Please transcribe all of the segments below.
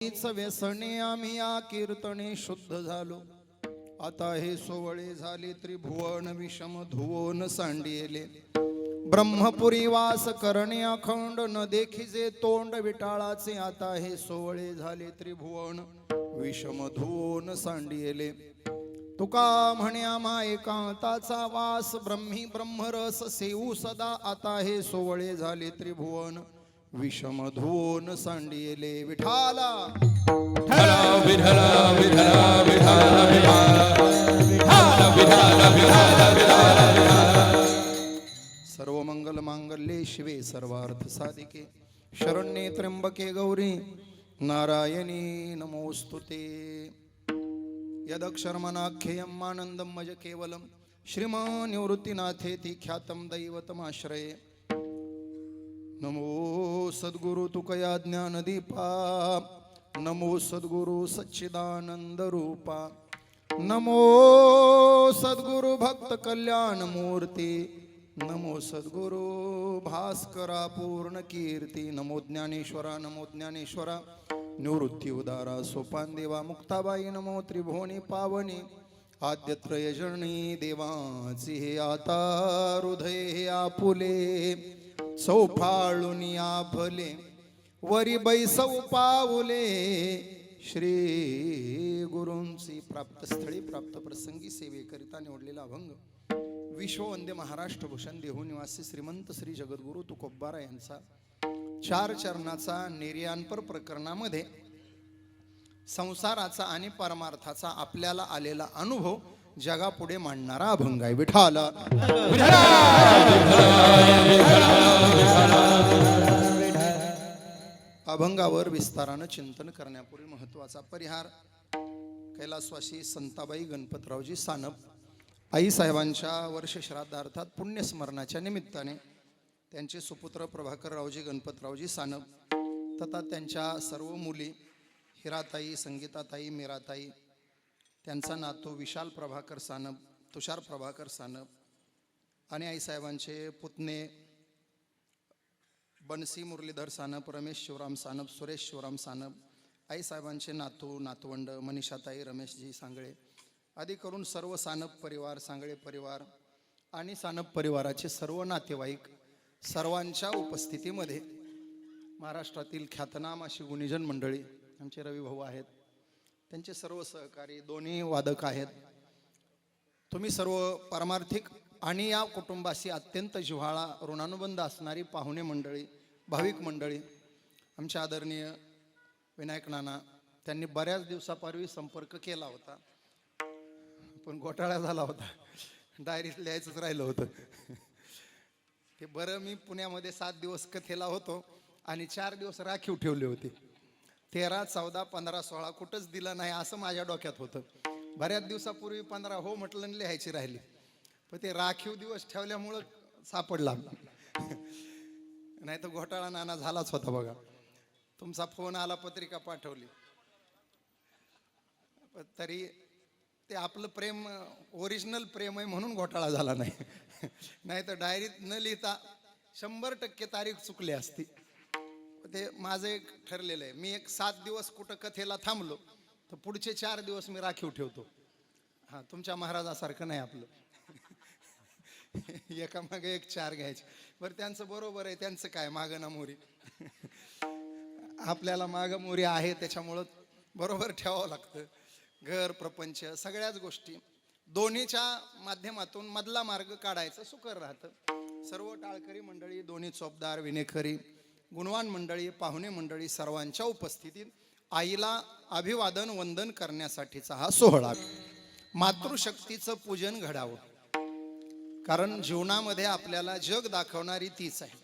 हीच व्यसने आम्ही या कीर्तने शुद्ध झालो. आता हे सोवळे झाले त्रिभुवन विषम धुवोन सांडिले. ब्रह्मपुरी वास करणे अखंड न देखिजे तोंड विटाळाचे. आता हे सोवळे झाले त्रिभुवन विषम धुवोन सांडिले. तुका म्हणे आम्हा एकांताचा वास ब्रह्मी ब्रह्मरस सेऊ सदा. आता हे सोवळे झाले त्रिभुवन विषम धुवोन सांडिले. विठाला विठाला विठाला विठाला विठाला विठाला विठाला विठाला. सर्व मंगल मांगल्ये शिवे सर्वार्थ साधिके शरण्ये त्र्यंबके गौरी नारायणी नमोस्तुते. यदक्षरमनाख्येयम् आनन्दं मज केवलं श्रीमान् निवृत्तिनाथेति ख्यातं दैवतमाश्रये. नमो सद्गुरु तुकया ज्ञानदीपा. नमो सद्गुरु सच्चिदानंद रूपा. नमो सद्गुरु भक्त कल्याण मूर्ती. नमो सद्गुरु भास्करा पूर्ण कीर्ती. नमो ज्ञानेश्वरा नमो ज्ञानेश्वरा निवृत्ती उदारा सोपान देवा. मुक्ताबाई नमो त्रिभुवनी पावनी आद्यत्रयजनी देवाची हे आता हृदय हे आपुले. चौफाळून आभले वरी बैसव पाऊले. श्री गुरूंची प्राप्तस्थळी प्राप्त प्रसंगी सेवेकरिता निवडलेला अभंग विश्ववंद्य महाराष्ट्र भूषण देहू निवासी श्रीमंत श्री जगद्गुरु तुकोबारा यांचा 4 चरणाचा निर्याणपर प्रकरणामध्ये संसाराचा आणि परमार्थाचा आपल्याला आलेला अनुभव जगापुढे मांडणारा अभंग आहे. विठाला अभंगावर विस्तारानं चिंतन करण्यापूर्वी महत्वाचा परिहार. कैलासवासी संताबाई गणपतरावजी सानप आई साहेबांच्या वर्षश्राद्धार्थात पुण्यस्मरणाच्या निमित्ताने त्यांचे सुपुत्र प्रभाकररावजी गणपतरावजी सानप तथा त्यांच्या सर्व मुली हिराताई संगीताताई मीराताई त्यांचा नातू विशाल प्रभाकर सानप तुषार प्रभाकर सानप आणि आईसाहेबांचे पुतणे बनसी मुरलीधर सानप रमेश शिवराम सानप सुरेश शिवराम सानप आईसाहेबांचे नातू नातवंड मनीषाताई रमेशजी सांगळे आदी करून सर्व सानप परिवार सांगळे परिवार आणि सानप परिवाराचे सर्व नातेवाईक सर्वांच्या उपस्थितीमध्ये महाराष्ट्रातील ख्यातनाम अशी गुणीजन मंडळी आमचे रविभाऊ आहेत त्यांचे सर्व सहकारी दोन्ही वादक आहेत. तुम्ही सर्व पारमार्थिक आणि या कुटुंबाशी अत्यंत जिव्हाळा ऋणानुबंध असणारी पाहुणे मंडळी भाविक मंडळी. आमचे आदरणीय विनायक नाना त्यांनी बऱ्याच दिवसापूर्वी संपर्क केला होता पण घोटाळा झाला होता. डायरीत लिहायचंच राहिलं होतं. ते बरं मी पुण्यामध्ये 7 दिवस कथेला होतो आणि 4 दिवस राखीव ठेवले होते. 13, 14, 15, 16 कुठंच दिलं नाही असं माझ्या डोक्यात होतं. बऱ्याच दिवसापूर्वी 15 हो म्हटलं लिहायची राहिली पण ते राखीव दिवस ठेवल्यामुळं सापडला. नाही तर घोटाळा नाना झालाच होता. बघा तुमचा फोन आला पत्रिका पाठवली तरी ते आपलं प्रेम ओरिजिनल प्रेम आहे म्हणून घोटाळा झाला नाही. नाही तर डायरीत न लिहिता 100% तारीख चुकली असती. ते माझं एक ठरलेलं आहे मी एक 7 दिवस कुठं कथेला थांबलो तर पुढचे 4 दिवस मी राखीव ठेवतो. हां तुमच्या महाराजासारखं नाही आपलं. एकामागे एक 4 घ्यायचे. बरं त्यांचं बरोबर आहे त्यांचं काय मागं ना मोरी. आपल्याला मागं मोरी आहे त्याच्यामुळं बरोबर ठेवावं लागतं. घर प्रपंच सगळ्याच गोष्टी दोन्हीच्या माध्यमातून मधला मार्ग काढायचं सुकर राहतं. सर्व टाळकरी मंडळी दोन्ही चोपदार विनेखरी गुणवान मंडळी पाहुणे मंडळी सर्वांच्या उपस्थितीत आईला अभिवादन वंदन करण्यासाठीचा हा सोहळा. मातृशक्तीचं पूजन घडावं कारण जीवनामध्ये आपल्याला जग दाखवणारी तीच आहे.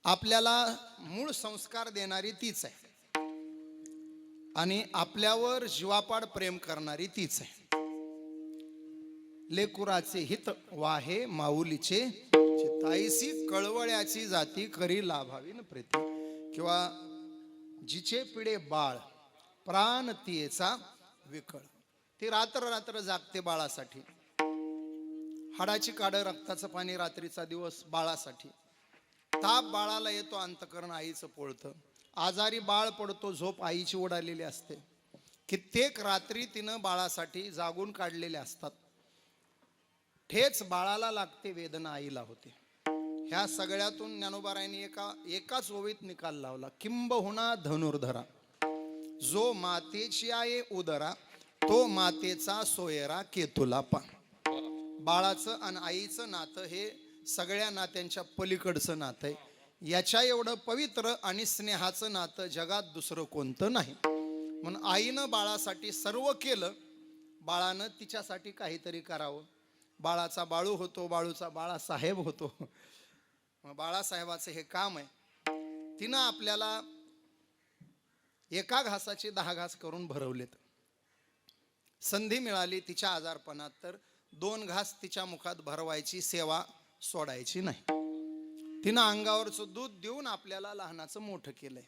आपल्याला मूळ संस्कार देणारी तीच आहे आणि आपल्यावर जीवापाड प्रेम करणारी तीच आहे. लेकुराचे हित वाहे माऊलीचे चिताईसी कळवळ्याची जाती करी लाभावीन प्रीती. किंवा जिचे पिढे बाळ प्राण तियेचा विकळ. ती रात्र रात्र जागते बाळासाठी. हाडाची काढ रक्ताचं पाणी रात्रीचा दिवस बाळासाठी. ताप बाळाला येतो अंतकरण आईचं पोळतं. आजारी बाळ पडतो, झोप आईची उडालेली असते. कित्येक रात्री तिनं बाळासाठी जागून काढलेल्या असतात. ठेच बाळाला लागते, वेदना आईला होते. ह्या सगळ्यातून ज्ञानोबारायांनी एकाच ओवीत निकाल लावला. किंबहुना धनुर्धरा, जो मातेची आहे उदरा, तो मातेचा सोयरा केतुला पा. बाळाचं आणि आईचं नातं हे सगळ्या नात्यांच्या पलीकडचं नातं आहे. याच्या एवढं पवित्र आणि स्नेहाचं नातं जगात दुसरं कोणतं नाही. म्हणून आईनं बाळासाठी सर्व केलं, बाळानं तिच्यासाठी काहीतरी करावं. बाळाचा बाळू होतो, बाळूचा बाळासाहेब होतो. बाळासाहेबाचं हे काम आहे. तिनं आपल्याला एका घासाचे 10 घास करून भरवलेत. संधी मिळाली तिच्या आजारपणात तर 2 घास तिच्या मुखात भरवायची सेवा सोडायची नाही. तिनं अंगावरचं दूध देऊन आपल्याला लहानाचं मोठं केलंय.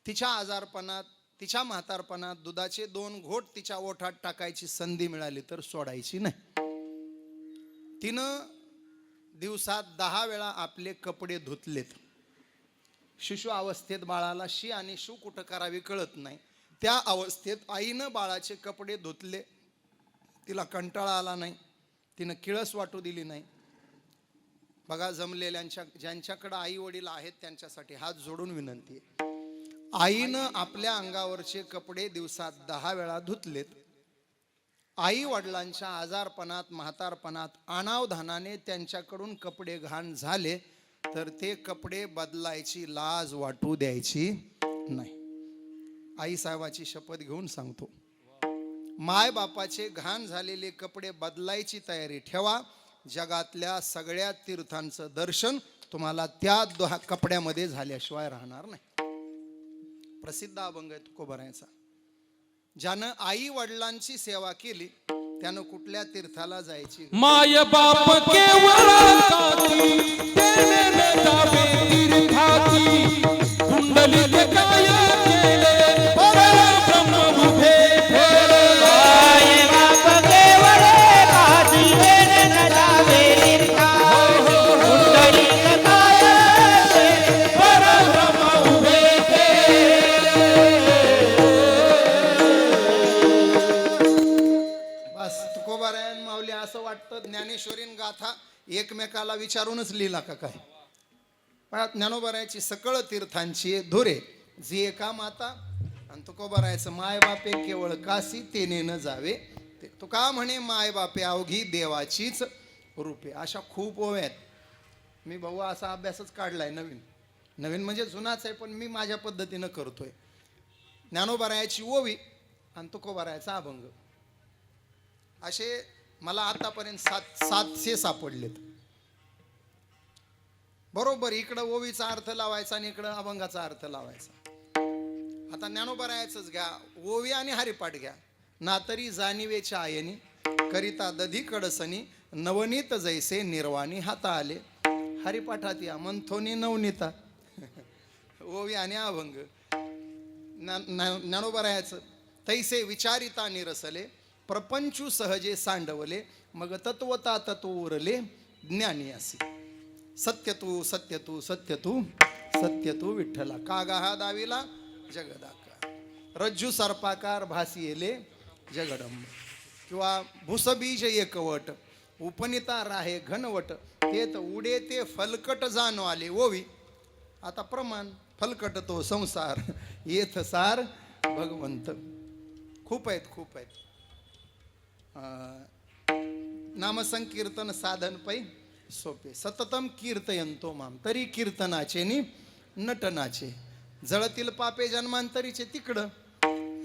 तिच्या आजारपणात, तिच्या म्हातारपणात दुधाचे 2 घोट तिच्या ओठात टाकायची संधी मिळाली तर सोडायची नाही. तिनं दिवसात 10 वेळा आपले कपडे धुतलेत. शिशु अवस्थेत बाळाला शी आणि शू कुठं करावी कळत नाही. त्या अवस्थेत आईनं बाळाचे कपडे धुतले. तिला कंटाळा आला नाही, तिनं किळस वाटू दिली नाही. बघा, जमलेल्यांच्या ज्यांच्याकडे आई वडील आहेत त्यांच्यासाठी हात जोडून विनंती आहे. आईनं आपल्या अंगावरचे कपडे दिवसात 10 वेळा धुतलेत. आई वडिलांच्या आजारपणात, म्हातारपणात अनावधानाने त्यांच्याकडून कपडे घाण झाले तर ते कपडे बदलायची लाज वाटू द्यायची नाही. आई साहेबाची शपथ घेऊन सांगतो, माय बापाचे घाण झालेले कपडे बदलायची तयारी ठेवा. जगातल्या सगळ्या तीर्थांचं दर्शन तुम्हाला त्या कपड्यामध्ये झाल्याशिवाय राहणार नाही. प्रसिद्ध अभंग आहे तुकोबारायांचा. ज्यानं आई वडिलांची सेवा केली त्यानं कुठल्या तीर्थाला जायची. माय बाप केवळ काती, तेने न जावे तीर्थाती. कुंडलिक काय केले, परब्रह्म उभे ठेवले. माय बाप केवळ काती, तेने न जावे तीर्थाती. कुंडलिक काय केले, परब्रह्म उभे तुकोबारायण माऊली असं वाटतं ज्ञानेश्वरीन गाथा एकमेकाला विचारूनच लिहिला का काय. ज्ञानोबारायाची सकळ तीर्थांची धुरे जी एका माता आणि तुकोबारायचं माय बापे केवळ काशी तेने न जावे. तुका म्हणे माय बापे अवघी देवाचीच रूपे. अशा खूप ओव्या आहेत. मी भाऊ असा अभ्यासच काढलाय नवीन म्हणजे जुनाच आहे, पण मी माझ्या पद्धतीनं करतोय. ज्ञानोबारायाची ओवी आणि तुकोबारायाचा अभंग असे मला आतापर्यंत 700 सापडलेत. बरोबर इकडं ओवीचा अर्थ लावायचा आणि इकडं अभंगाचा अर्थ लावायचा. आता ज्ञानोबारायाचंच घ्या, ओवी आणि हरिपाठ घ्या. ना तरी जाणीवेच्या आयनी, करिता दधी कडसनी, नवनीत जैसे निर्वाणी हाता आले. हरिपाठात या मंथोनी नवनीता. ओवी आणि अभंग. ज्ञानोबारायाचं तैसे विचारिता निरसले, प्रपंचू सहजे सांडवले, मग तत्वता तत्व उरले ज्ञानी असे. सत्य तू सत्य तू सत्य तू सत्य तू विठ्ठला. कागा हा दाविला जगदाकार, रज्जू सर्पाकार भासी येले जगडंब. किंवा भुसबीज एकवट, उपनिता राहे घनवट, तेत उडे ते फलकट जाणो आले. ओवी आता प्रमाण, फलकट तो संसार, येथ सार भगवंत. खूप आहेत. नामसंकीर्तन साधन पै सोपे, सततम कीर्तयंतो माम. तरी कीर्तनाचे नि नटनाचे, जळतील पापे जन्मांतरीचे तिकडं,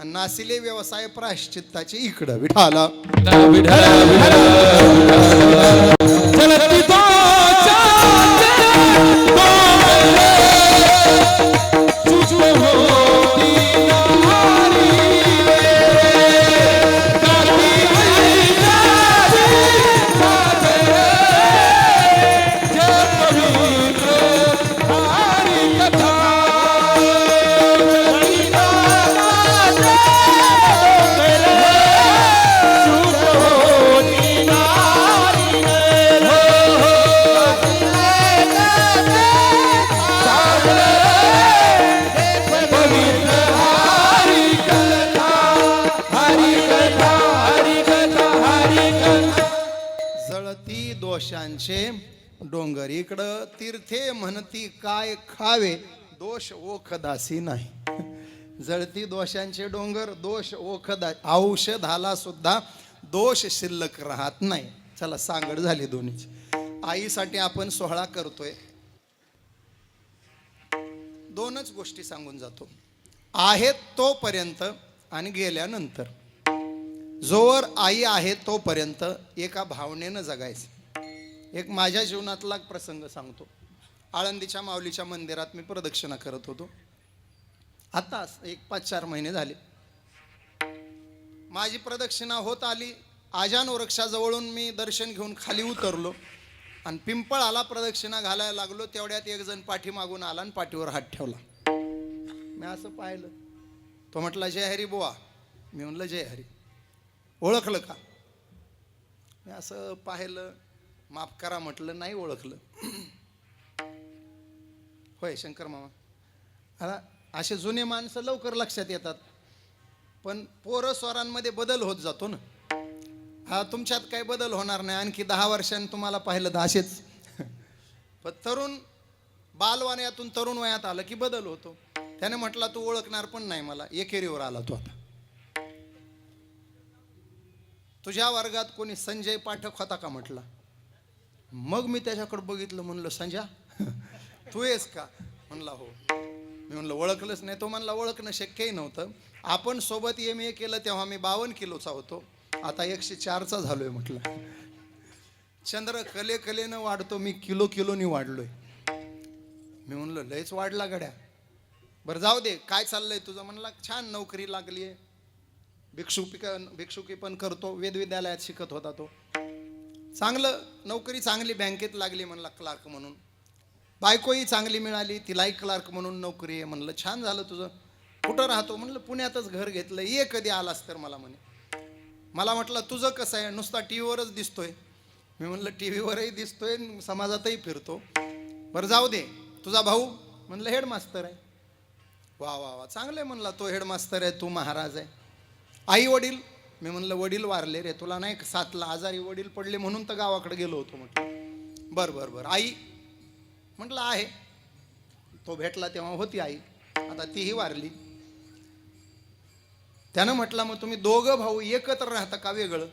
नासिले व्यवसाय प्रायश्चित्ताचे इकडं. विठाला हो दोषांचे डोंगर. इकडं तीर्थे म्हणती काय खावे, दोष ओखदासी नाही. जळती दोषांचे डोंगर, दोष ओखदा, औषधाला सुद्धा दोष शिल्लक राहत नाही. चला सांगड झाली दोन्हीची. आईसाठी आपण सोहळा करतोय, दोनच गोष्टी सांगून जातो. आहेत तोपर्यंत आणि गेल्यानंतर. जोवर आई आहे तोपर्यंत एका भावनेनं जगायचं. एक माझ्या जीवनातला प्रसंग सांगतो. आळंदीच्या माऊलीच्या मंदिरात मी प्रदक्षिणा करत होतो. आता एक 5-4 महिने झाले. माझी प्रदक्षिणा होत आली. आजान वृक्षाजवळून मी दर्शन घेऊन खाली उतरलो आणि पिंपळाला प्रदक्षिणा घालायला लागलो. तेवढ्यात एक जण पाठीमागून आला आणि पाठीवर हात ठेवला. मी असं पाहिलं. तो म्हटला जय हरी बुवा. मी म्हणलं जय हरी. ओळखलं का? मी असं पाहिलं. माफ करा म्हटलं, नाही ओळखलं. होय शंकर मामा. आता असे जुने माणसं लवकर लक्षात येतात, पण पोरं स्वरांमध्ये बदल होत जातो ना. हा तुमच्यात काही बदल होणार नाही. आणखी 10 वर्षांनी तुम्हाला पाहिलं तर असेच. पण तरुण बालवाण्यातून तरुण वयात आलं की बदल होतो. त्याने म्हटला तू ओळखणार पण नाही मला. एकेरीवर आला तो. आता तुझ्या वर्गात कोणी संजय पाठक होता का म्हटला. मग मी त्याच्याकडे बघितलं. म्हणलं संजय तू आहेस का? म्हणला हो. मी म्हणलं ओळखलंच नाही. तो म्हणला ओळखणं शक्यही नव्हतं. आपण सोबत MA केलं तेव्हा मी 52 किलोचा होतो, आता 104चा झालोय म्हटलं. चंद्र कलेनं वाढतो, मी किलोनी वाढलोय. मी म्हणलं लयच वाढला गड्या. बरं जाऊ दे, काय चाललंय तुझं? म्हणला छान नोकरी लागली आहे, भिक्षुकी पण करतो. वेदविद्यालयात शिकत होता तो. चांगलं नोकरी, चांगली बँकेत लागली म्हणला क्लार्क म्हणून. बायकोही चांगली मिळाली, तिलाही क्लार्क म्हणून नोकरी आहे. म्हणलं छान झालं तुझं. कुठं राहतो? म्हणलं पुण्यातच घर घेतलं. ये कधी आलास तर मला म्हणे. मला म्हटलं तुझं कसं आहे? नुसता टीव्हीवरच दिसतोय. मी म्हणलं टीव्हीवरही दिसतोय, समाजातही फिरतो. बरं जाऊ दे, तुझा भाऊ? म्हणलं हेडमास्तर आहे. वा वा वा चांगलं आहे. म्हणला तो हेडमास्तर आहे, तू महाराज आहे. आई वडील? मी म्हणलं वडील वारले रे, तुला नाही 7ला आजारी वडील पडले म्हणून तर गावाकडे गेलो होतो म्हटलं. बरं आई? म्हटलं आहे. तो भेटला तेव्हा होती आई, आता तीही वारली. त्यानं म्हटलं मग तुम्ही दोघं भाऊ एकत्र राहता का वेगळं?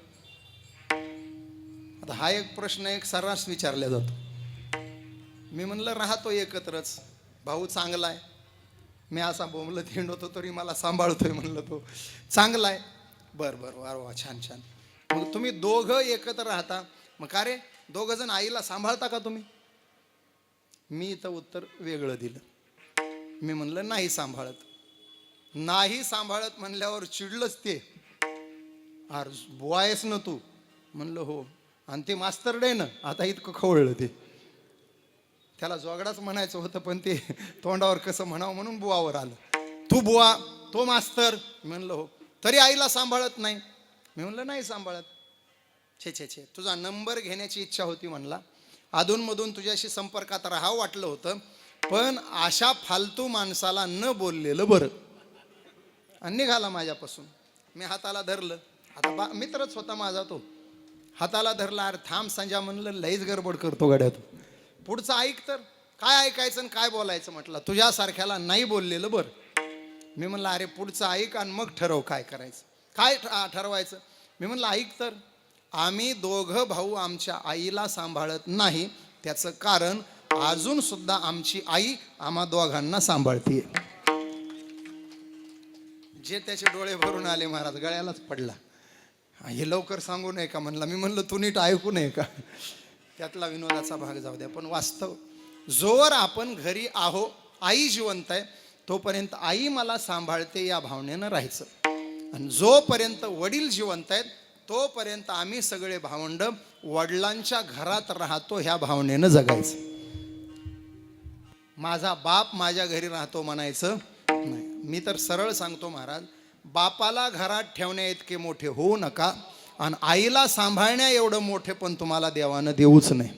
आता हा एक प्रश्न एक सर्रास विचारला जातो. मी म्हणलं राहतो एकत्रच. भाऊ चांगला आहे. मी असा बोंबलत हिंडतो तरी मला सांभाळतोय. म्हणलं तो चांगला आहे. बरं वा छान. मग तुम्ही दोघं एकत्र राहता, मग का रे दोघं जण आईला सांभाळता का तुम्ही? मी इथं उत्तर वेगळं दिलं. मी म्हणलं नाही सांभाळत. नाही सांभाळत म्हणल्यावर चिडलंच ते. अरे बुवा आहेस ना तू? म्हणलं हो. आणि ते मास्तर डे ना, आता इतकं खवळलं ते. त्याला जोगडाच म्हणायचं होतं, पण ते तोंडावर कसं म्हणावं म्हणून बुवावर आलं. तू बुवा, तो मास्तर. म्हणलं हो. तरी आईला सांभाळत नाही? मी म्हणलं नाही सांभाळत. छे तुझा नंबर घेण्याची इच्छा होती म्हणला. अधूनमधून तुझ्याशी संपर्कात राहावं वाटलं होतं, पण अशा फालतू माणसाला न बोललेलं बरं. आणि निघाला माझ्यापासून. मी हाताला धरलं. आता मित्रच होता माझा तो. हाताला धरला. अरे थांब संजय म्हणलं, लईच गडबड करतो गड्यात. पुढचं ऐक तर. काय ऐकायचं आणि काय बोलायचं? म्हटलं तुझ्यासारख्याला नाही बोललेलं बरं. मी म्हणलं अरे पुढचं ऐक आणि मग ठरव काय करायचं. काय ठरवायचं? मी म्हणलं ऐक तर. आम्ही दोघं भाऊ आमच्या आईला सांभाळत नाही. त्याचं कारण अजून सुद्धा आमची आई आम्हा दोघांना सांभाळते. जे त्याचे डोळे भरून आले महाराज, गळ्यालाच पडला. हे लवकर सांगू नये का म्हणला. मी म्हणलं तू नीट ऐकू नये का? त्यातला विनोदाचा भाग जाऊ द्या. पण वास्तव, जोवर आपण घरी आहो, आई जिवंत आहे, तोपर्यंत आई मला सांभाळते या भावनेनं राहायचं. आणि जोपर्यंत वडील जिवंत आहेत तोपर्यंत आम्ही सगळे भावंड वडिलांच्या घरात राहतो ह्या भावनेनं जगायचं. माझा बाप माझ्या घरी राहतो म्हणायचं नाही. मी तर सरळ सांगतो महाराज, बापाला घरात ठेवण्या इतके मोठे होऊ नका आणि आईला सांभाळण्या एवढं मोठे पण तुम्हाला देवानं देऊच नाही.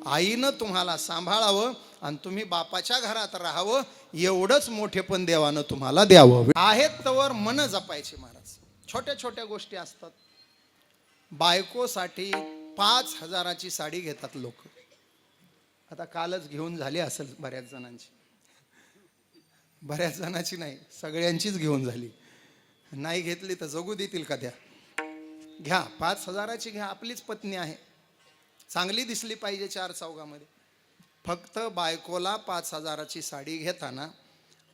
आईनं तुम्हाला सांभाळावं आणि तुम्ही बापाच्या घरात राहावं एवढंच मोठे पण देवानं तुम्हाला द्यावं. आहेत तवर मन जपायचे महाराज. छोट्या छोट्या गोष्टी असतात. बायकोसाठी 5,000ची साडी घेतात लोक. आता कालच घेऊन झाली असेल बऱ्याच जणांची, बऱ्याच जणांची नाही, सगळ्यांचीच घेऊन झाली. नाही घेतली तर जगू देतील का त्या? घ्या, 5,000ची घ्या. आपलीच पत्नी आहे, चांगली दिसली पाहिजे 4 चौघामध्ये. फक्त बायकोला 5,000ची साडी घेताना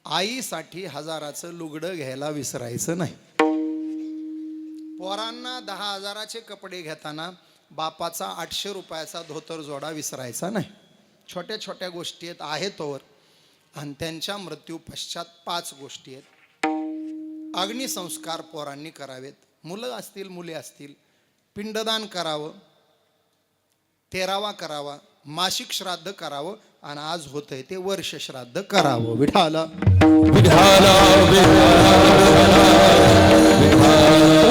आईसाठी 1,000चं लुगडं घ्यायला विसरायचं नाही. पोरांना 10,000चे कपडे घेताना बापाचा 800 रुपयाचा धोतर जोडा विसरायचा नाही. छोट्या छोट्या गोष्टी आहेत तोवर. आणि त्यांच्या मृत्यू पश्चात 5 गोष्टी आहेत. अग्निसंस्कार पोरांनी करावेत, मुलं असतील मुली असतील, पिंडदान करावं, 13वा करावा, मासिक श्राद्ध करावं, आणि आज होतंय ते वर्ष श्राद्ध करावं. विठाला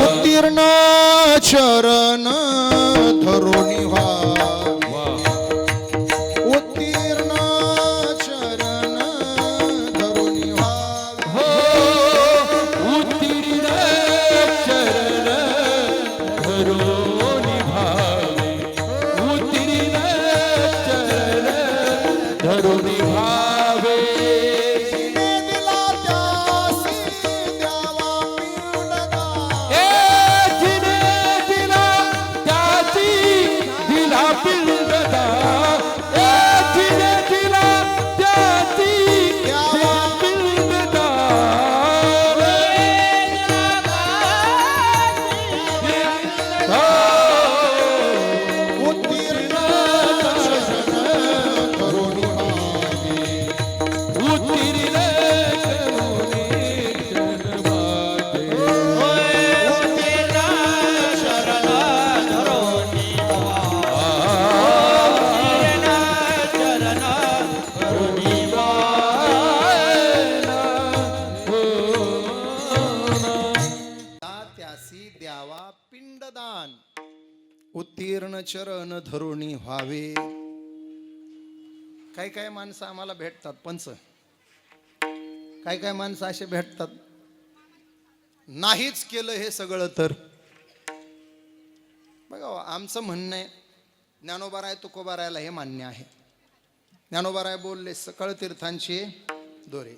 उत्तीर्ण चरण धरुणी व्हा, उत्तीर्ण चरण धरुणी व्हा. उत्तीर्ण चरण धरुणी भावे, उत्तीर्ण चरण धरुणी भावे. पिंडदान. उत्तीर्ण चरण धरुणी व्हावे. काही काही माणसं आम्हाला भेटतात, पंच, काही काही माणसं असे भेटतात, नाहीच केलं हे सगळं तर. बघा, आमचं म्हणणं आहे, ज्ञानोबाराय तुकोबारायला हे मान्य आहे. ज्ञानोबाराय बोलले, सकळ तीर्थांचे दोरे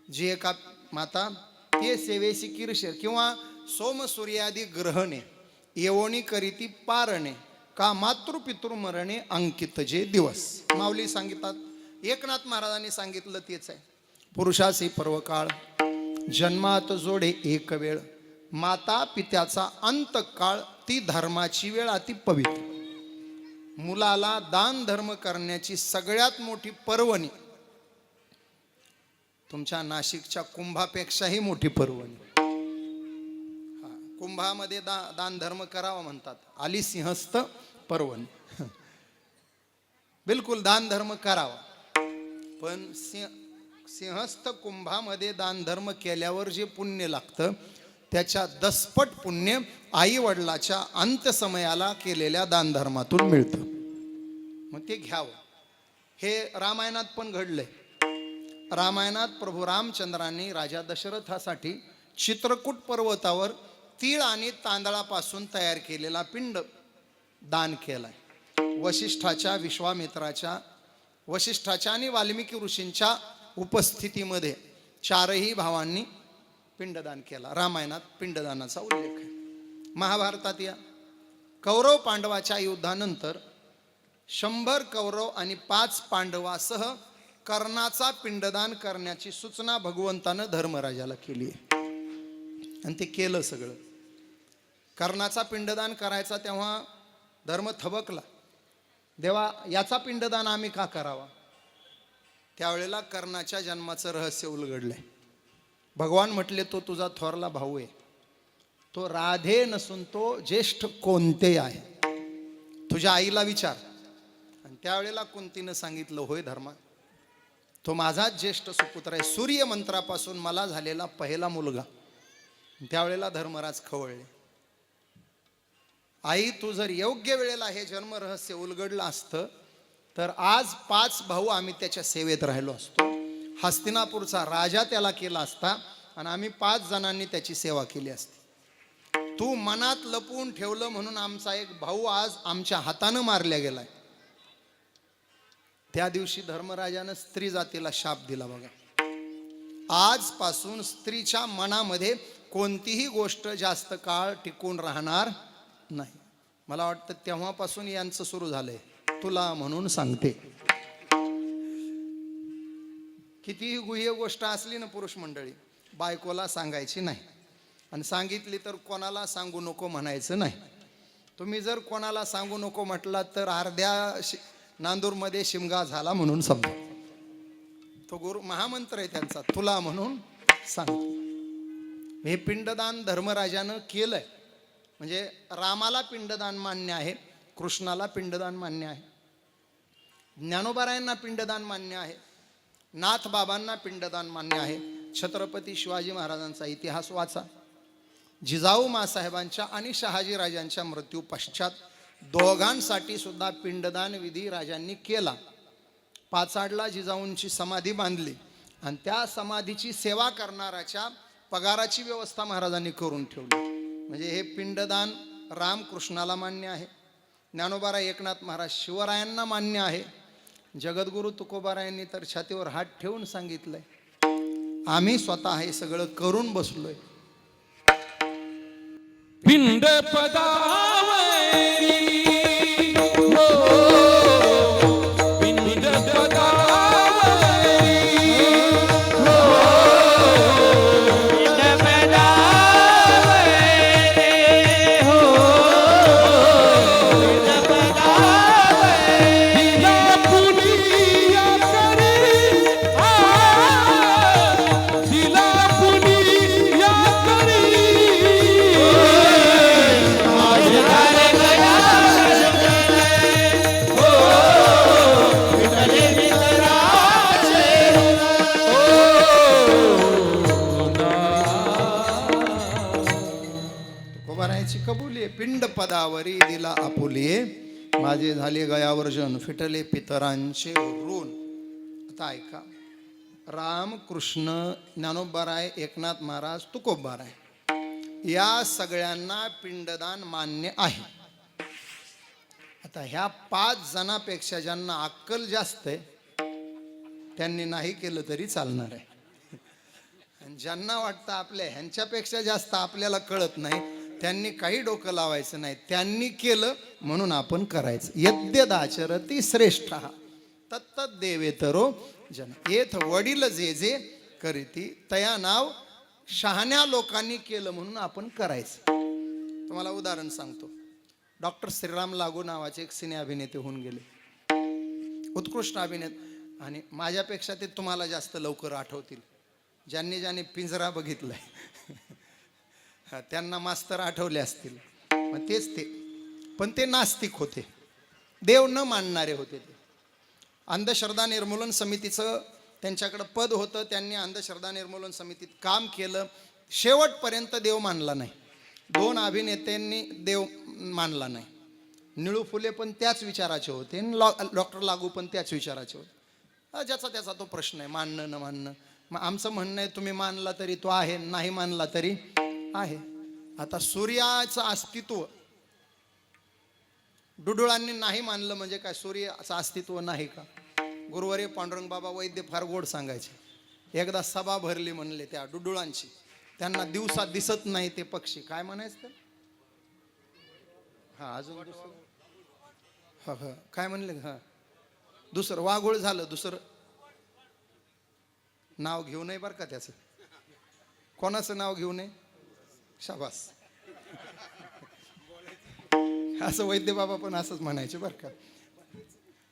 जी एका माता ते सेवेसी किरशेर, किंवा सोम सूर्यादी ग्रहणे येवणी करीती पारणे, का मातृपितृ मरणे अंकित जे दिवस. माऊली सांगिततात, एकनाथ महाराजांनी सांगितलं तेच आहे. पुरुषाचे पर्वकाळ, जन्मात जोडे एक वेळ, माता पित्याचा अंतकाळ, ती धर्माची वेळ अति पवित्र. मुलाला दान धर्म करण्याची सगळ्यात मोठी पर्वणी तुमच्या नाशिकच्या कुंभापेक्षाही मोठी पर्वणी. कुंभामध्ये दान धर्म करावा म्हणतात, आली सिंहस्थ पर्वणी. बिलकुल दान धर्म करावा, पण सिंहस्थ कुंभामध्ये दान धर्म केल्यावर जे पुण्य लागतं त्याच्या 10पट पुण्य आई वडिलाच्या अंत्यसमयाला केलेल्या दान धर्मातून मिळतं. मग ते घ्यावं. हे रामायणात पण घडलंय. रामायणात प्रभू रामचंद्रांनी राजा दशरथासाठी चित्रकूट पर्वतावर तीळ आणि तांदळापासून तयार केलेला पिंड दान केलाय. वशिष्ठाच्या, विश्वामित्राच्या, वशिष्ठाच्या आणि वाल्मिकी ऋषींच्या उपस्थितीमध्ये 4ही भावांनी पिंडदान केला. रामायणात पिंडदानाचा उल्लेख आहे. महाभारतात या कौरव पांडवाच्या युद्धानंतर 100 कौरव आणि 5 पांडवासह कर्णाचा पिंडदान करण्याची सूचना भगवंतानं धर्मराजाला केली आहे, आणि ते केलं सगळं. कर्णाचा पिंडदान करायचा तेव्हा धर्म थबकला, देवा याचा पिंडदान आम्ही का करावा. त्यावेळेला कर्णाच्या जन्माचं रहस्य उलगडलंय. भगवान म्हटले, तो तुझा थोरला भाऊ आहे, तो राधे नसून तो ज्येष्ठ कोणते आहे, तुझ्या आईला विचार. आणि त्यावेळेला कुंतीनं सांगितलं, होय धर्मा, तो माझाच ज्येष्ठ सुपुत्र आहे, सूर्य मंत्रापासून मला झालेला पहिला मुलगा. त्यावेळेला धर्मराज खवळले. आई, तू जर योग्य वेळेला हे जन्म रहस्य उलगडलं असतं तर आज 5 भाऊ आम्ही त्याच्या सेवेत राहिलो असतो. हस्तिनापूरचा राजा त्याला केला असता आणि आम्ही 5 जणांनी त्याची सेवा केली असती. तू मनात लपवून ठेवलं म्हणून आमचा एक भाऊ आज आमच्या हातानं मारल्या गेलाय. त्या दिवशी धर्मराजानं स्त्री जातीला शाप दिला बघा. आजपासून स्त्रीच्या मनामध्ये कोणतीही गोष्ट जास्त काळ टिकून राहणार नाही. मला वाटतं तेव्हापासून यांचं सुरू झालंय. तुला म्हणून सांगते. कितीही गुह्य गोष्ट असली ना पुरुष मंडळी, बायकोला सांगायची नाही. आणि सांगितली तर कोणाला सांगू नको म्हणायचं नाही. तुम्ही जर कोणाला सांगू नको म्हटला तर अर्ध्या नांदूरमध्ये शिमगा झाला म्हणून समजा. तो गुरु महामंत्र आहे त्यांचा, तुला म्हणून सांगते. हे पिंडदान धर्मराजानं केलंय. म्हणजे रामाला पिंडदान मान्य आहे, कृष्णाला पिंडदान मान्य आहे, ज्ञानोबारायांना पिंडदान मान्य आहे, नाथ बाबांना पिंडदान मान्य आहे. छत्रपती शिवाजी महाराजांचा इतिहास वाचा. जिजाऊ मासाहेबांच्या आणि शहाजी राजांच्या मृत्यू पश्चात दोघांसाठी सुद्धा पिंडदान विधी राजांनी केला. पाचाडला जिजाऊंची समाधी बांधली आणि त्या समाधीची सेवा करणाऱ्याच्या पगाराची व्यवस्था महाराजांनी करून ठेवली. म्हणजे हे पिंडदान रामकृष्णाला मान्य आहे, ज्ञानोबाराय एकनाथ महाराज शिवरायांना मान्य आहे. जगद्गुरु तुकोबारायांनी तर छातीवर हात ठेवून सांगितलंय, आम्ही स्वतः हे सगळं करून बसलोय. पिंड पदावरी हो, पिंड पदावरी हो, पिंड पदावरी हो, पिंड पदावरी दिला पुनिया करी आ, दिला पुनिया करी तुकोबारायांची कबुली आहे. पिंड पदावरी दिला आपुलिये, माझे झाले गयावर्जन, फिटले पितरांचे ऋण. आता ऐका, राम कृष्ण ज्ञानोबाराय एकनाथ महाराज तुकोबाराय या सगळ्यांना पिंडदान मान्य आहे. आता ह्या 5 जणांपेक्षा ज्यांना अक्कल जास्त आहे त्यांनी नाही केलं तरी चालणार आहे. आणि ज्यांना वाटतं आपल्या ह्यांच्यापेक्षा जास्त आपल्याला कळत नाही त्यांनी काही डोकं लावायचं नाही. त्यांनी केलं म्हणून आपण करायचं. यद्यदाचरती श्रेष्ठ तत्तत् देवेतरो जन. येथ वडील जे जे करीती तया नाव शहाण्या लोकांनी केलं म्हणून आपण करायचं. तुम्हाला उदाहरण सांगतो. डॉक्टर श्रीराम लागू नावाचे एक सिने अभिनेते होऊन गेले, उत्कृष्ट अभिनेते. आणि माझ्यापेक्षा ते तुम्हाला जास्त लवकर आठवतील. ज्यांनी ज्यांनी पिंजरा बघितलाय त्यांना मास्तर आठवले असतील. मग तेच ते, पण ते नास्तिक होते, देव न मानणारे होते. ते अंधश्रद्धा निर्मूलन समितीचं त्यांच्याकडं पद होतं. त्यांनी अंधश्रद्धा निर्मूलन समितीत काम केलं. शेवटपर्यंत देव मानला नाही. 2 अभिनेत्यांनी देव मानला नाही. निळू फुले पण त्याच विचाराचे होते, डॉक्टर लागू पण त्याच विचाराचे होते. ज्याचा त्याचा तो प्रश्न आहे, मानणं न मानणं. मग आमचं म्हणणं आहे, तुम्ही मानला तरी तो आहे, नाही मानला तरी आहे. आता सूर्याचं अस्तित्व डुडुळांनी नाही मानलं म्हणजे काय सूर्याचं अस्तित्व नाही का? गुरुवारी पांडुरंग बाबा वैद्य फार गोड सांगायचे. एकदा सभा भरली म्हणले त्या डुडुळांची. त्यांना दिवसा दिसत नाही ते पक्षी, काय म्हणायचं? हा अजून दुसरं हा काय म्हणले? हा दुसरं वाघोळ झालं. दुसरं नाव घेऊ नये बरं का त्याचं. कोणाचं नाव घेऊ नये? शाबास. असं वैद्य बाबा पण असंच म्हणायचे बरं का.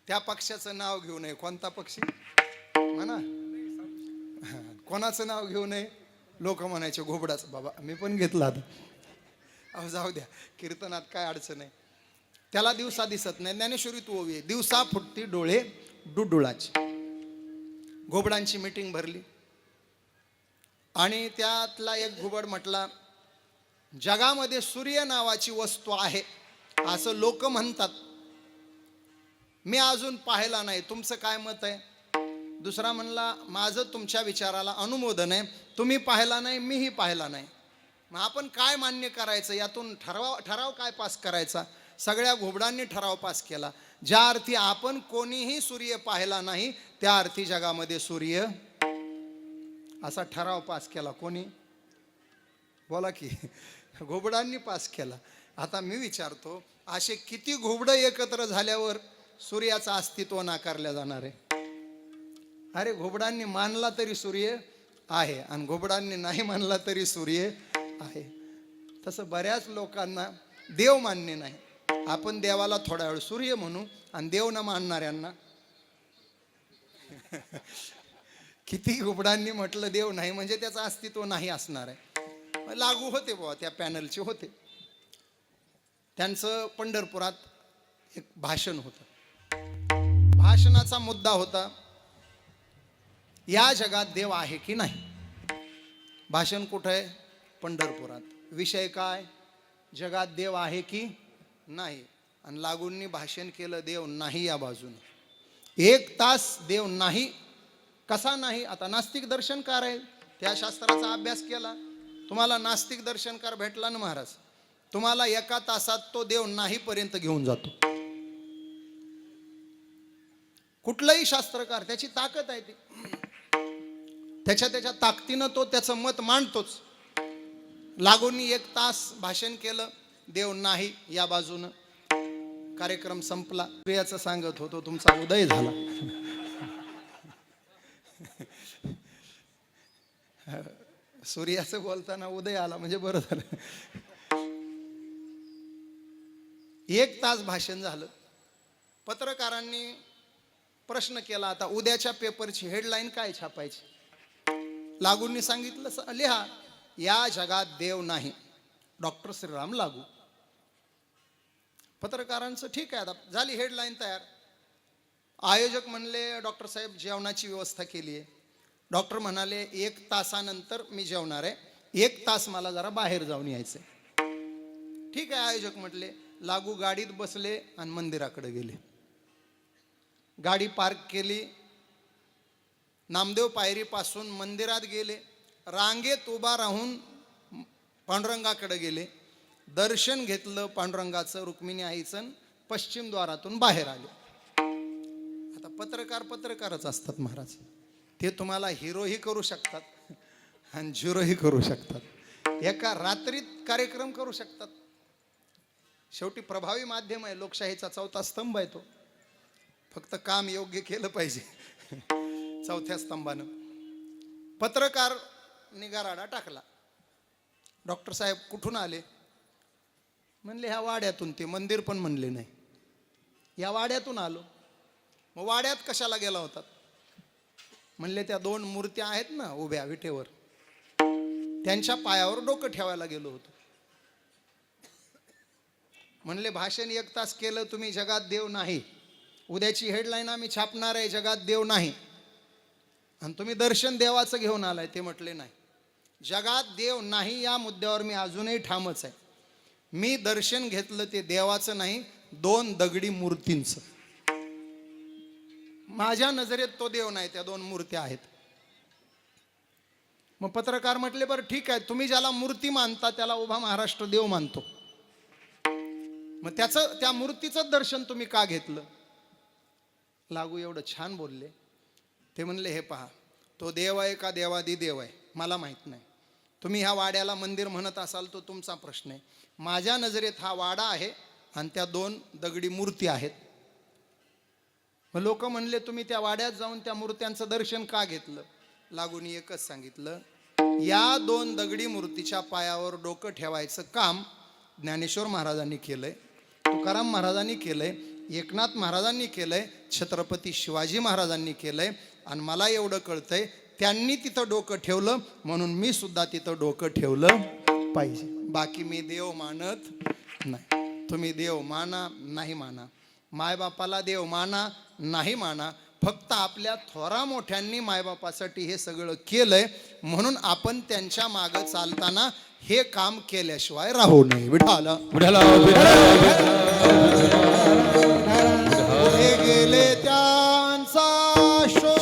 त्या पक्षाचं नाव घेऊ नये. कोणता पक्षी म्हणा? कोणाचं नाव घेऊ नये? लोक म्हणायचे घोबडाचं. बाबा मी पण घेतला आता. अहो जाऊ द्या, कीर्तनात काय अडचण आहे. त्याला दिवसा दिसत नाही. ज्ञानेश्वरीत ओवी आहे, दिवसा फुटती डोळे डुडुळाची. घोबडांची मीटिंग भरली आणि त्यातला एक घुबड म्हटला, जगामध्ये सूर्य नावाची वस्तू आहे असं लोक म्हणतात, मी अजून पाहिला नाही, तुमचं काय मत आहे? दुसरा म्हणला, माझं तुमच्या विचाराला अनुमोदन आहे, तुम्ही पाहिला नाही, मीही पाहिला नाही. मग आपण काय मान्य करायचं, यातून ठराव काय पास करायचा? सगळ्या घोबडांनी ठराव पास केला, ज्या अर्थी आपण कोणीही सूर्य पाहिला नाही त्या अर्थी जगामध्ये सूर्य, असा ठराव पास केला. कोणी? बोला की. घोबडांनी पास केला. आता मी विचारतो, असे किती घोबडं एकत्र झाल्यावर सूर्याचं अस्तित्व नाकारलं जाणार आहे? अरे घोबडांनी मानला तरी सूर्य आहे आणि घोबडांनी नाही मानला तरी सूर्य आहे. तसं बऱ्याच लोकांना देव मान्य नाही. आपण देवाला थोडा वेळ सूर्य म्हणू आणि देव न मानणाऱ्यांना किती घोबडांनी म्हटलं देव नाही म्हणजे त्याचं अस्तित्व नाही असणार आहे. लागू होते बाबा, त्या पॅनलचे होते. त्यांचं पंढरपुरात एक भाषण होतं. भाषणाचा मुद्दा होता, या जगात देव आहे की नाही. भाषण कुठं आहे? पंढरपुरात. विषय काय? जगात देव आहे की नाही. आणि लागूंनी भाषण केलं, देव नाही या बाजूने. 1 तास देव नाही. कसा नाही? आता नास्तिक दर्शनकार आहे, त्या शास्त्राचा अभ्यास केला, तुम्हाला नास्तिक दर्शनकार भेटला ना महाराज, तुम्हाला 1 तासात तो देव नाही पर्यंत घेऊन जातो. कुठलाही शास्त्रकार, त्याची ताकद आहे ती, त्याच्या ताकदीनं तो त्याचं मत मांडतोच. लागूंनी 1 तास भाषण केलं, देव नाही या बाजूनं. कार्यक्रम संपला. सूर्याचं सांगत होतो तुमचा उदय झाला. सूर्याचं बोलताना उदय आला म्हणजे बरं झालं. 1 तास भाषण झालं. पत्रकारांनी प्रश्न केला, आता उद्याच्या पेपरची हेडलाईन काय छापायची? लागूंनी सांगितलं, लिहा, या जगात देव नाही, डॉक्टर श्रीराम लागू. पत्रकारांचं ठीक आहे, आता झाली हेडलाईन तयार. आयोजक म्हणले, डॉक्टर साहेब जेवणाची व्यवस्था केली आहे. डॉक्टर म्हणाले, 1 तासानंतर मी जेवणार आहे, 1 तास मला जरा बाहेर जाऊन यायचं. ठीक आहे, आयोजक म्हटले. लागू गाडीत बसले आणि मंदिराकडे गेले. गाडी पार्क केली, नामदेव पायरीपासून मंदिरात गेले, रांगेत उभा राहून पांडुरंगाकडे गेले, दर्शन घेतलं पांडुरंगाचं, रुक्मिणी आईचं, पश्चिम द्वारातून बाहेर आले. आता पत्रकारच असतात महाराज. ते तुम्हाला हिरोही करू शकतात आणि झिरोही करू शकतात. एका रात्रीत कार्यक्रम करू शकतात. शेवटी प्रभावी माध्यम आहे, लोकशाहीचा 4था स्तंभ आहे तो. फक्त काम योग्य केलं पाहिजे. 4थ्या स्तंभानं पत्रकार निगाराडा टाकला. डॉक्टर साहेब कुठून आले? म्हणले ह्या वाड्यातून. ते मंदिर पण म्हणले नाही, या वाड्यातून आलो. मग वाड्यात कशाला गेला होतात? म्हणले त्या 2 मूर्त्या आहेत ना उभ्या विटेवर, त्यांच्या पायावर डोकं ठेवायला गेलो होतो. म्हणले भाषण 1 तास केलं तुम्ही, जगात देव नाही. उद्याची हेडलाईन आम्ही छापणार आहे, जगात देव नाही. आणि तुम्ही दर्शन देवाचं घेऊन आलाय. ते म्हटले नाही, जगात देव नाही या मुद्द्यावर मी अजूनही ठामच आहे. मी दर्शन घेतलं ते देवाचं नाही, 2 दगडी मूर्तींचं. माझ्या नजरेत तो देव नाही, त्या 2 मूर्त्या आहेत. मग पत्रकार म्हटले, बरं ठीक आहे, तुम्ही ज्याला मूर्ती मानता त्याला उभा महाराष्ट्र देव मानतो, मग त्या मूर्तीचं दर्शन तुम्ही का घेतलं? लागू एवढं छान बोलले. ते म्हणले, हे पहा, तो देव आहे का देवादी देव आहे मला माहित नाही. तुम्ही ह्या वाड्याला मंदिर म्हणत असाल तो तुमचा प्रश्न आहे. माझ्या नजरेत हा वाडा आहे आणि त्या 2 दगडी मूर्ती आहेत. मग लोक म्हणले, तुम्ही त्या वाड्यात जाऊन त्या मूर्त्यांचं दर्शन का घेतलं? लागूनी एकच सांगितलं, या 2 दगडी मूर्तीच्या पायावर डोकं ठेवायचं काम ज्ञानेश्वर महाराजांनी केलंय, तुकाराम महाराजांनी केलंय, एकनाथ महाराजांनी केलंय, छत्रपती शिवाजी महाराजांनी केलंय. आणि मला एवढं कळतंय, त्यांनी तिथं डोकं ठेवलं म्हणून मी सुद्धा तिथं डोकं ठेवलं पाहिजे. बाकी मी देव मानत नाही. तुम्ही देव माना नाही माना, मायबापाला देव माना नाही माना, फक्त आपल्या थोरा मोठ्यांनी मायबापासाठी हे सगळं केलंय म्हणून आपण त्यांच्या मागं चालताना हे काम केल्याशिवाय राहू नये. विठाला पुढे गेले त्यांचा शोध,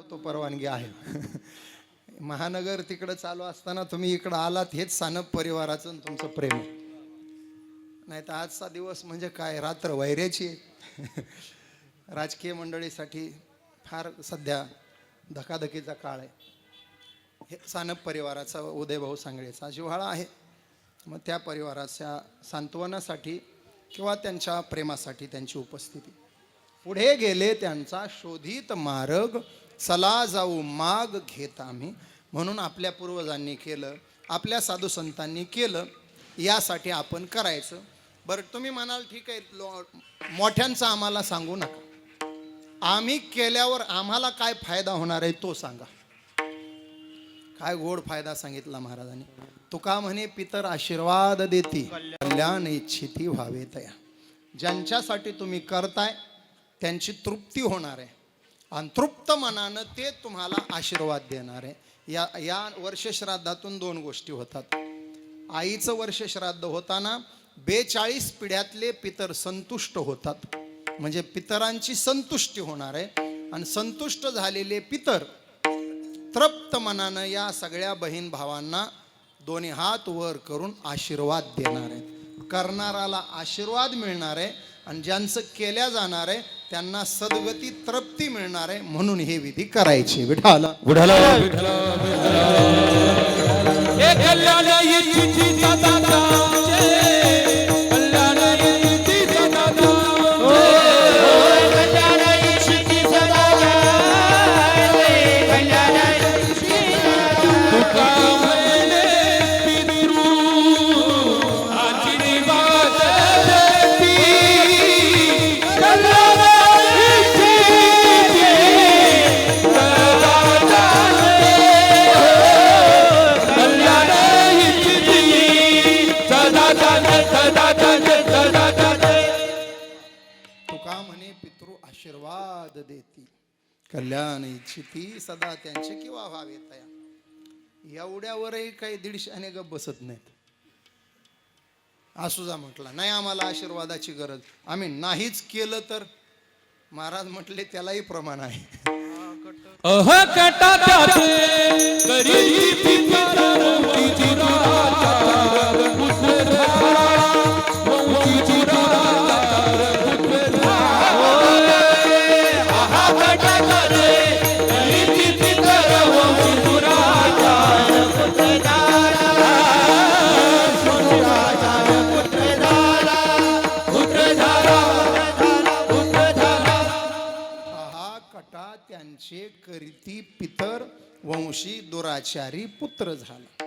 तो परवानगी आहे. महानगर तिकडं चालू असताना तुम्ही इकडं आलात, हेच सानप परिवाराचं आणि तुमचं प्रेम. नाही तर आजचा दिवस म्हणजे काय, रात्र वैऱ्याची आहे. राजकीय मंडळीसाठी फार सध्या धकाधकीचा काळ आहे. हे सानप परिवाराचा उदयभाऊ सांगळेचा जिव्हाळा आहे. मग त्या परिवाराच्या सांत्वनासाठी किंवा त्यांच्या प्रेमासाठी त्यांची उपस्थिती. पुढे गेले त्यांचा शोधित मार्ग, चला जाऊ माग घेत आम्ही. म्हणून आपल्या पूर्वजांनी केलं, आपल्या साधू संतांनी केलं, यासाठी आपण करायचं. बरं, तुम्ही म्हणाल ठीक आहे, मोठ्यांचं आम्हाला सांगू नका, आम्ही केल्यावर आम्हाला काय फायदा होणार आहे तो सांगा. काय गोड फायदा सांगितला महाराजांनी. तुका म्हणे पितर आशीर्वाद देती, कल्याण इच्छिती व्हावे तया. ज्यांच्यासाठी तुम्ही करताय त्यांची तृप्ती होणार आहे आणि तृप्त मनानं ते तुम्हाला आशीर्वाद देणार आहे. या वर्षश्राद्धातून 2 गोष्टी होतात. आईचं वर्षश्राद्ध होताना 42 पिढ्यातले पितर संतुष्ट होतात, म्हणजे पितरांची संतुष्टी होणार आहे. आणि संतुष्ट झालेले पितर तृप्त मनानं या सगळ्या बहीण भावांना दोन्ही हात वर करून आशीर्वाद देणार आहेत. करणाराला आशीर्वाद मिळणार आहे आणि ज्यांचं केल्या जाणार आहे त्यांना सद्गती तृप्ती मिळणार आहे. म्हणून हे विधी करायचे. विठाला विठ्ठला हे कल्याण इच्छिती सदा तुमचे, कल्याण इच्छिती सदा तुमचे, कल्याण इच्छिती सदा कल्याण इच्छिती तुका म्हणे पितृ आशीर्वाद देती, कल्याण इच्छिती सदा तुमचे, कल्याण इच्छिती सदा तुमचे. तुका म्हणे पितृ आशीर्वाद देती, कल्याण इच्छिती सदा त्यांचे किंवा व्हावे तया. एवढ्यावरही काही 150 गप बसत नाहीत. आसुजा म्हटला नाही आम्हाला आशीर्वादाची गरज, आम्ही नाहीच केलं तर महाराज म्हटले त्यालाही प्रमाण आहे. अहकटा त्याचे करी पितर मोतीची राजा मोतीची राजा अहकटा करे करी पितर मोतीची राजा हा कटा त्यांचे करीती पितर वंशी दुराचारी पुत्र झाला.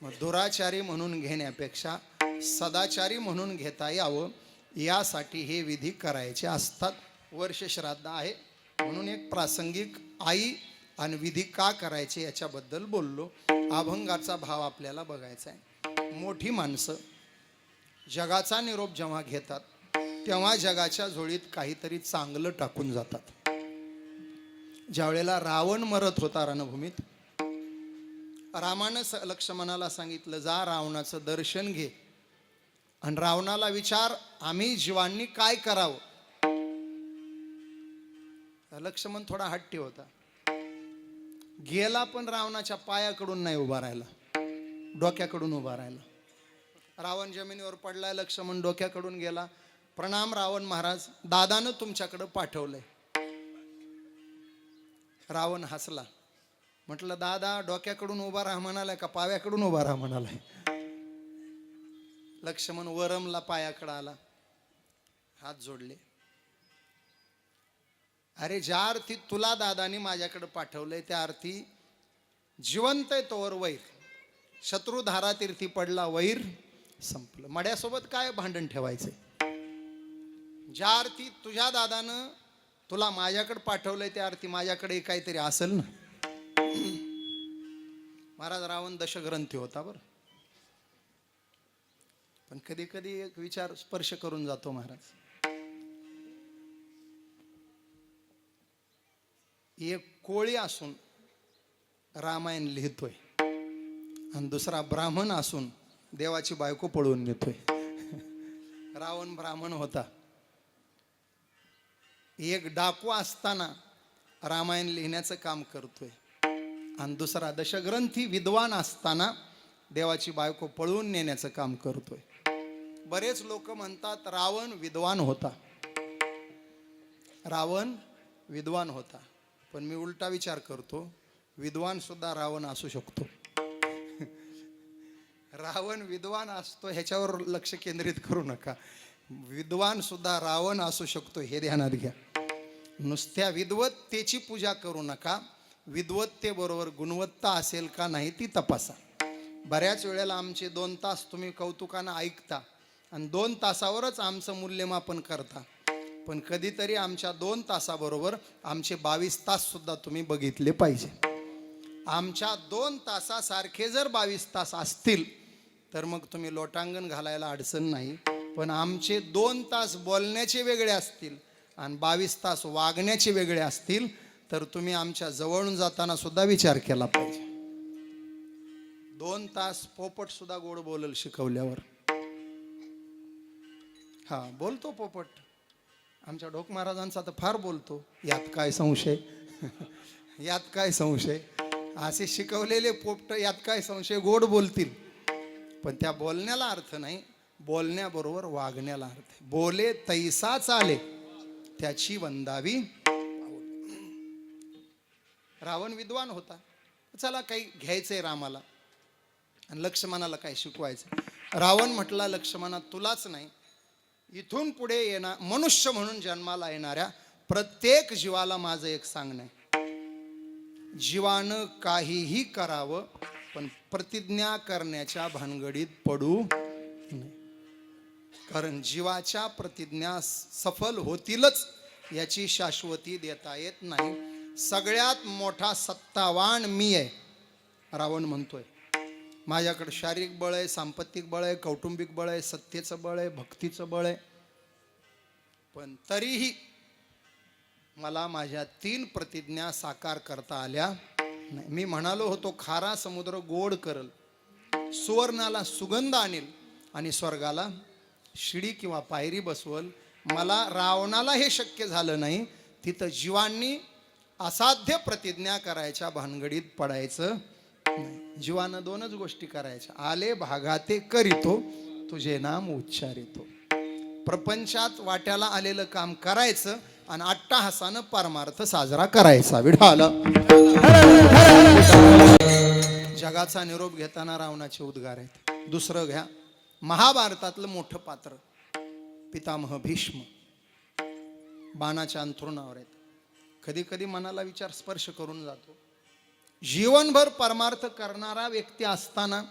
मग दुराचारी म्हणून घेण्यापेक्षा सदाचारी म्हणून घेता यावं यासाठी हे विधी करायचे असतात. वर्षश्राद्ध आहे म्हणून एक प्रासंगिक आई आणि विधी का करायचे याच्याबद्दल बोललो. अभंगाचा भाव आपल्याला बघायचा आहे. मोठी माणसं जगाचा निरोप जेव्हा घेतात तेव्हा जगाच्या झोळीत काहीतरी चांगलं टाकून जातात. ज्या वेळेला रावण मरत होता रणभूमीत, रामानं लक्ष्मणाला सांगितलं जा रावणाचं दर्शन घे आणि रावणाला विचार आम्ही जीवांनी काय करावं. लक्ष्मण थोडा हट्टी होता, गेला पण रावणाच्या पायाकडून नाही उभा राहिला, डोक्याकडून उभा राहिला. रावण जमिनीवर पडलाय, लक्ष्मण डोक्याकडून गेला. प्रणाम रावण महाराज, दादानं तुमच्याकडं पाठवलंय. रावण हसला, म्हटलं दादा डोक्याकडून उभा राहा म्हणालाय का पायाकडून उभा राहा म्हणालाय. लक्ष्मण वरमला, पायाकडे आला, हात जोडले. अरे ज्या अर्थी तुला दादानी माझ्याकडे पाठवलंय त्या अर्थी जिवंत आहे तोवर वैर, शत्रू धारातीर्थी पडला वैर संपलं. मड्यासोबत काय भांडण ठेवायचंय. ज्या अर्थी तुझ्या दादानं तुला माझ्याकडे पाठवलंय त्या अर्थी माझ्याकडे काहीतरी असेल ना. महाराज रावण दशग्रंथी होता बरं, पण कधी कधी एक विचार स्पर्श करून जातो महाराज. एक कोळी असून रामायण लिहितोय आणि दुसरा ब्राह्मण असून देवाची बायको पळवून नेतोय. रावण ब्राह्मण होता. एक डाकू असताना रामायण लिहिण्याचं काम करतोय, आणि दुसरा दशग्रंथी विद्वान असताना देवाची बायको पळवून नेण्याचं काम करतोय. बरेच लोक म्हणतात रावण विद्वान होता, रावण विद्वान होता. पण मी उलटा विचार करतो, विद्वान सुद्धा रावण असू शकतो. रावण विद्वान असतो ह्याच्यावर लक्ष केंद्रित करू नका. विद्वान सुद्धा रावण असू शकतो हे ध्यानात घ्या. नुसत्या विद्वत्तेची पूजा करू नका, विद्वत्तेबरोबर गुणवत्ता असेल का नाही ती तपासा. बऱ्याच वेळेला आमचे 2 तास तुम्ही कौतुकानं ऐकता आणि 2 तासावरच आमचं मूल्यमापन करता. पण कधीतरी आमच्या 2 तासाबरोबर आमचे 22 तास सुद्धा तुम्ही बघितले पाहिजे. आमच्या 2 तासासारखे जर 22 तास असतील तर मग तुम्ही लोटांगण घालायला अडचण नाही. पण आमचे 2 तास बोलण्याचे वेगळे असतील आणि 22 तास वागण्याचे वेगळे असतील तर तुम्ही आमच्या जवळून जाताना सुद्धा विचार केला पाहिजे. 2 तास पोपट सुद्धा गोड बोलल शिकवल्यावर. हा बोलतो पोपट, आमच्या ढोक महाराजांचा तर फार बोलतो. यात काय संशय, यात काय संशय. असे शिकवलेले पोपट यात काय संशय गोड बोलतील. पण त्या बोलण्याला अर्थ नाही, बोलण्याबरोबर वागण्याला अर्थ आहे. बोले तैसा चाले त्याची वंदावी. रावण विद्वान होता. चला काही घ्यायचंय रामाला आणि लक्ष्मणाला काय शिकवायचं. रावण म्हटला लक्ष्मणा तुलाच नाही, इथून पुढे येणार मनुष्य म्हणून जन्माला येणाऱ्या प्रत्येक जीवाला माझं एक सांगणं आहे. जीवानं काहीही करावं पण प्रतिज्ञा करण्याच्या भानगडीत पडू नये. कारण जीवाच्या प्रतिज्ञा सफल होतीलच याची शाश्वती देता येत नाही. सगळ्यात मोठा सत्तावान मी आहे रावण म्हणतोय. माझ्याकडे शारीरिक बळ आहे, सांपत्तिक बळ आहे, कौटुंबिक बळ आहे, सत्तेचं बळ आहे, भक्तीचं बळ आहे. पण तरीही मला माझ्या 3 प्रतिज्ञा साकार करता आल्या नाही. मी म्हणालो होतो खारा समुद्र गोड करल, सुवर्णाला सुगंध आणेल आणि स्वर्गाला शिडी किंवा पायरी बसवल. मला रावणाला हे शक्य झालं नाही. तिथं जीवांनी असाध्य प्रतिज्ञा करायच्या भानगडीत पडायचं नाही. जीवानं 2च गोष्टी करायच्या. आले भागाते करीतो तुझे नाम उच्चारितो. प्रपंचात वाट्याला आलेलं काम करायचं आणि अट्टाहासानं परमार्थ साजरा करायचा. विढाला जगाचा निरोप घेताना रावणाचे उद्गार आहेत. दुसरं घ्या, महाभारतातलं मोठं पात्र पितामह भीष्म बाणाच्या अंथरुणावर आहेत. कधी कधी मनाला विचार स्पर्श करून जातो. जीवनभर परमार्थ करणारा व्यक्ती असताना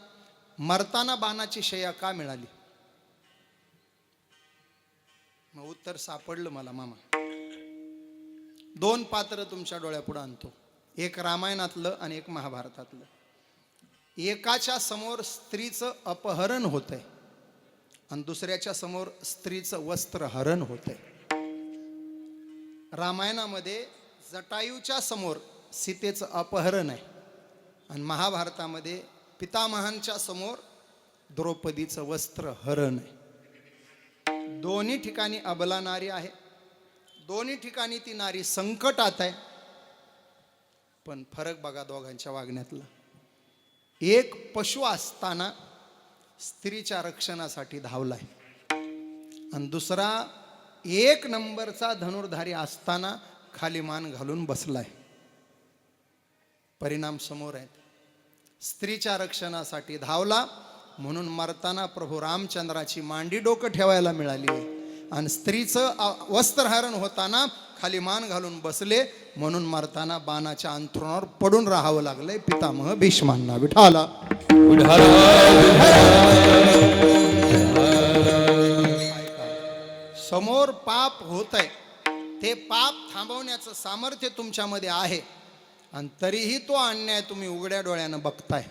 मरताना बाणाची शय्या का मिळाली? मग उत्तर सापडलं मला मामा. 2 पात्र तुमच्या डोळ्यापुढे आणतो. एक रामायणातलं आणि एक महाभारतातलं. एकाच्या समोर स्त्रीचं अपहरण होतंय आणि दुसऱ्याच्या समोर स्त्रीचं वस्त्रहरण होतंय. रामायणामध्ये जटायूच्या समोर सीतेचं अपहरण आहे आणि महाभारतामध्ये पितामहांच्या समोर द्रौपदीचं वस्त्रहरण आहे. दोन्ही ठिकाणी अबला नारी आहे, दोन्ही ठिकाणी ती नारी संकटात आहे. पण फरक बघा दोघांच्या वागण्यातला. एक पशु असताना स्त्रीच्या रक्षणासाठी धावलाय आणि दुसरा 1 नंबरचा धनुर्धारी असताना खाली मान घालून बसलाय. परिणाम समोर आहेत. स्त्रीच्या रक्षणासाठी धावला म्हणून मरताना प्रभू रामचंद्राची मांडी डोकं ठेवायला मिळाली आहे आणि स्त्रीचं वस्त्रहरण होताना खाली मान घालून बसले म्हणून मरताना बाणाच्या अंथरुणावर पडून राहावं लागलंय पितामह भीष्मांना. विठाला समोर पाप होत आहे, ते पाप थांबवण्याचं सामर्थ्य तुमच्यामध्ये आहे आणि तरीही तो अन्याय तुम्ही उघड्या डोळ्यानं बघताय.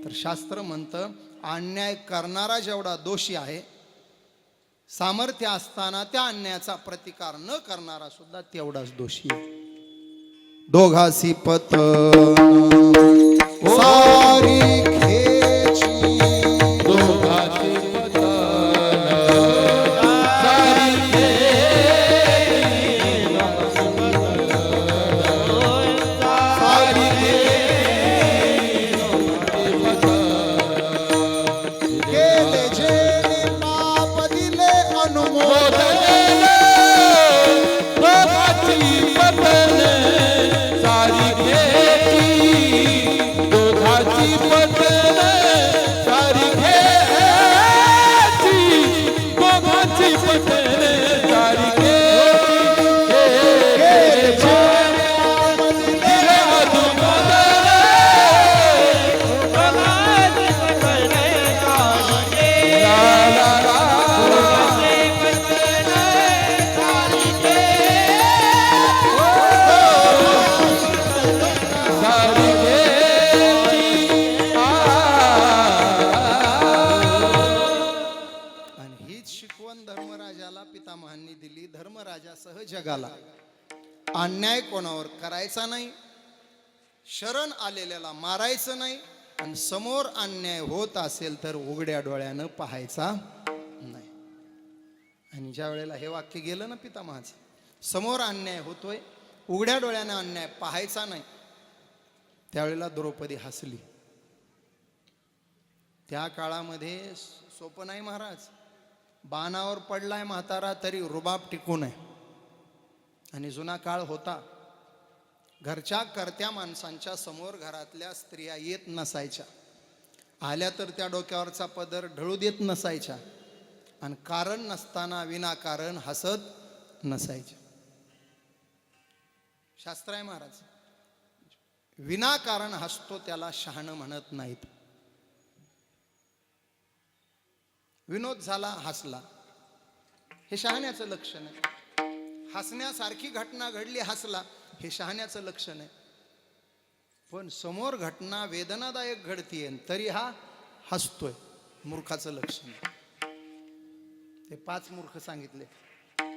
तर शास्त्र म्हणतं अन्याय करणारा जेवढा दोषी आहे, सामर्थ्य असताना त्या अन्यायाचा प्रतिकार न करणारा सुद्धा तेवढाच दोषी आहे. दोघासी पत सारी खेची, दोघाची पटन सारखेची दोघांची पटन सारखेची हिरे अजून आणि हीच शिकवण धर्मराजाला पितामहांनी दिली. धर्मराजासह जगाला अन्याय कोणावर करायचा नाही, शरण आलेल्याला मारायचं नाही, आणि समोर अन्याय होत असेल तर उघड्या डोळ्यानं पाहायचा नाही. आणि ज्या वेळेला हे वाक्य गेलं ना पितामहाचं, समोर अन्याय होतोय, उघड्या डोळ्यानं अन्याय पाहायचा नाही, त्यावेळेला द्रौपदी हसली. त्या काळामध्ये सोपं नाही महाराज. बाणावर पडलाय म्हातारा तरी रुबाब टिकू नये. आणि जुना काळ होता, घरच्या करत्या माणसांच्या समोर घरातल्या स्त्रिया येत नसायच्या. आल्या तर त्या डोक्यावरचा पदर ढळू देत नसायच्या, आणि कारण नसताना विनाकारण हसत नसायच्या. शास्त्र आहे महाराज, विनाकारण हसतो त्याला शहाणं म्हणत नाहीत. विनोद झाला, हसला, हे शहाण्याचं लक्षण आहे. हसण्यासारखी घटना घडली, हसला, हे शहाण्याचं लक्षण आहे. पण समोर घटना वेदनादायक घडतीये तरी हा हसतोय, मूर्खाचं लक्षण आहे. ते 5 मूर्ख सांगितले.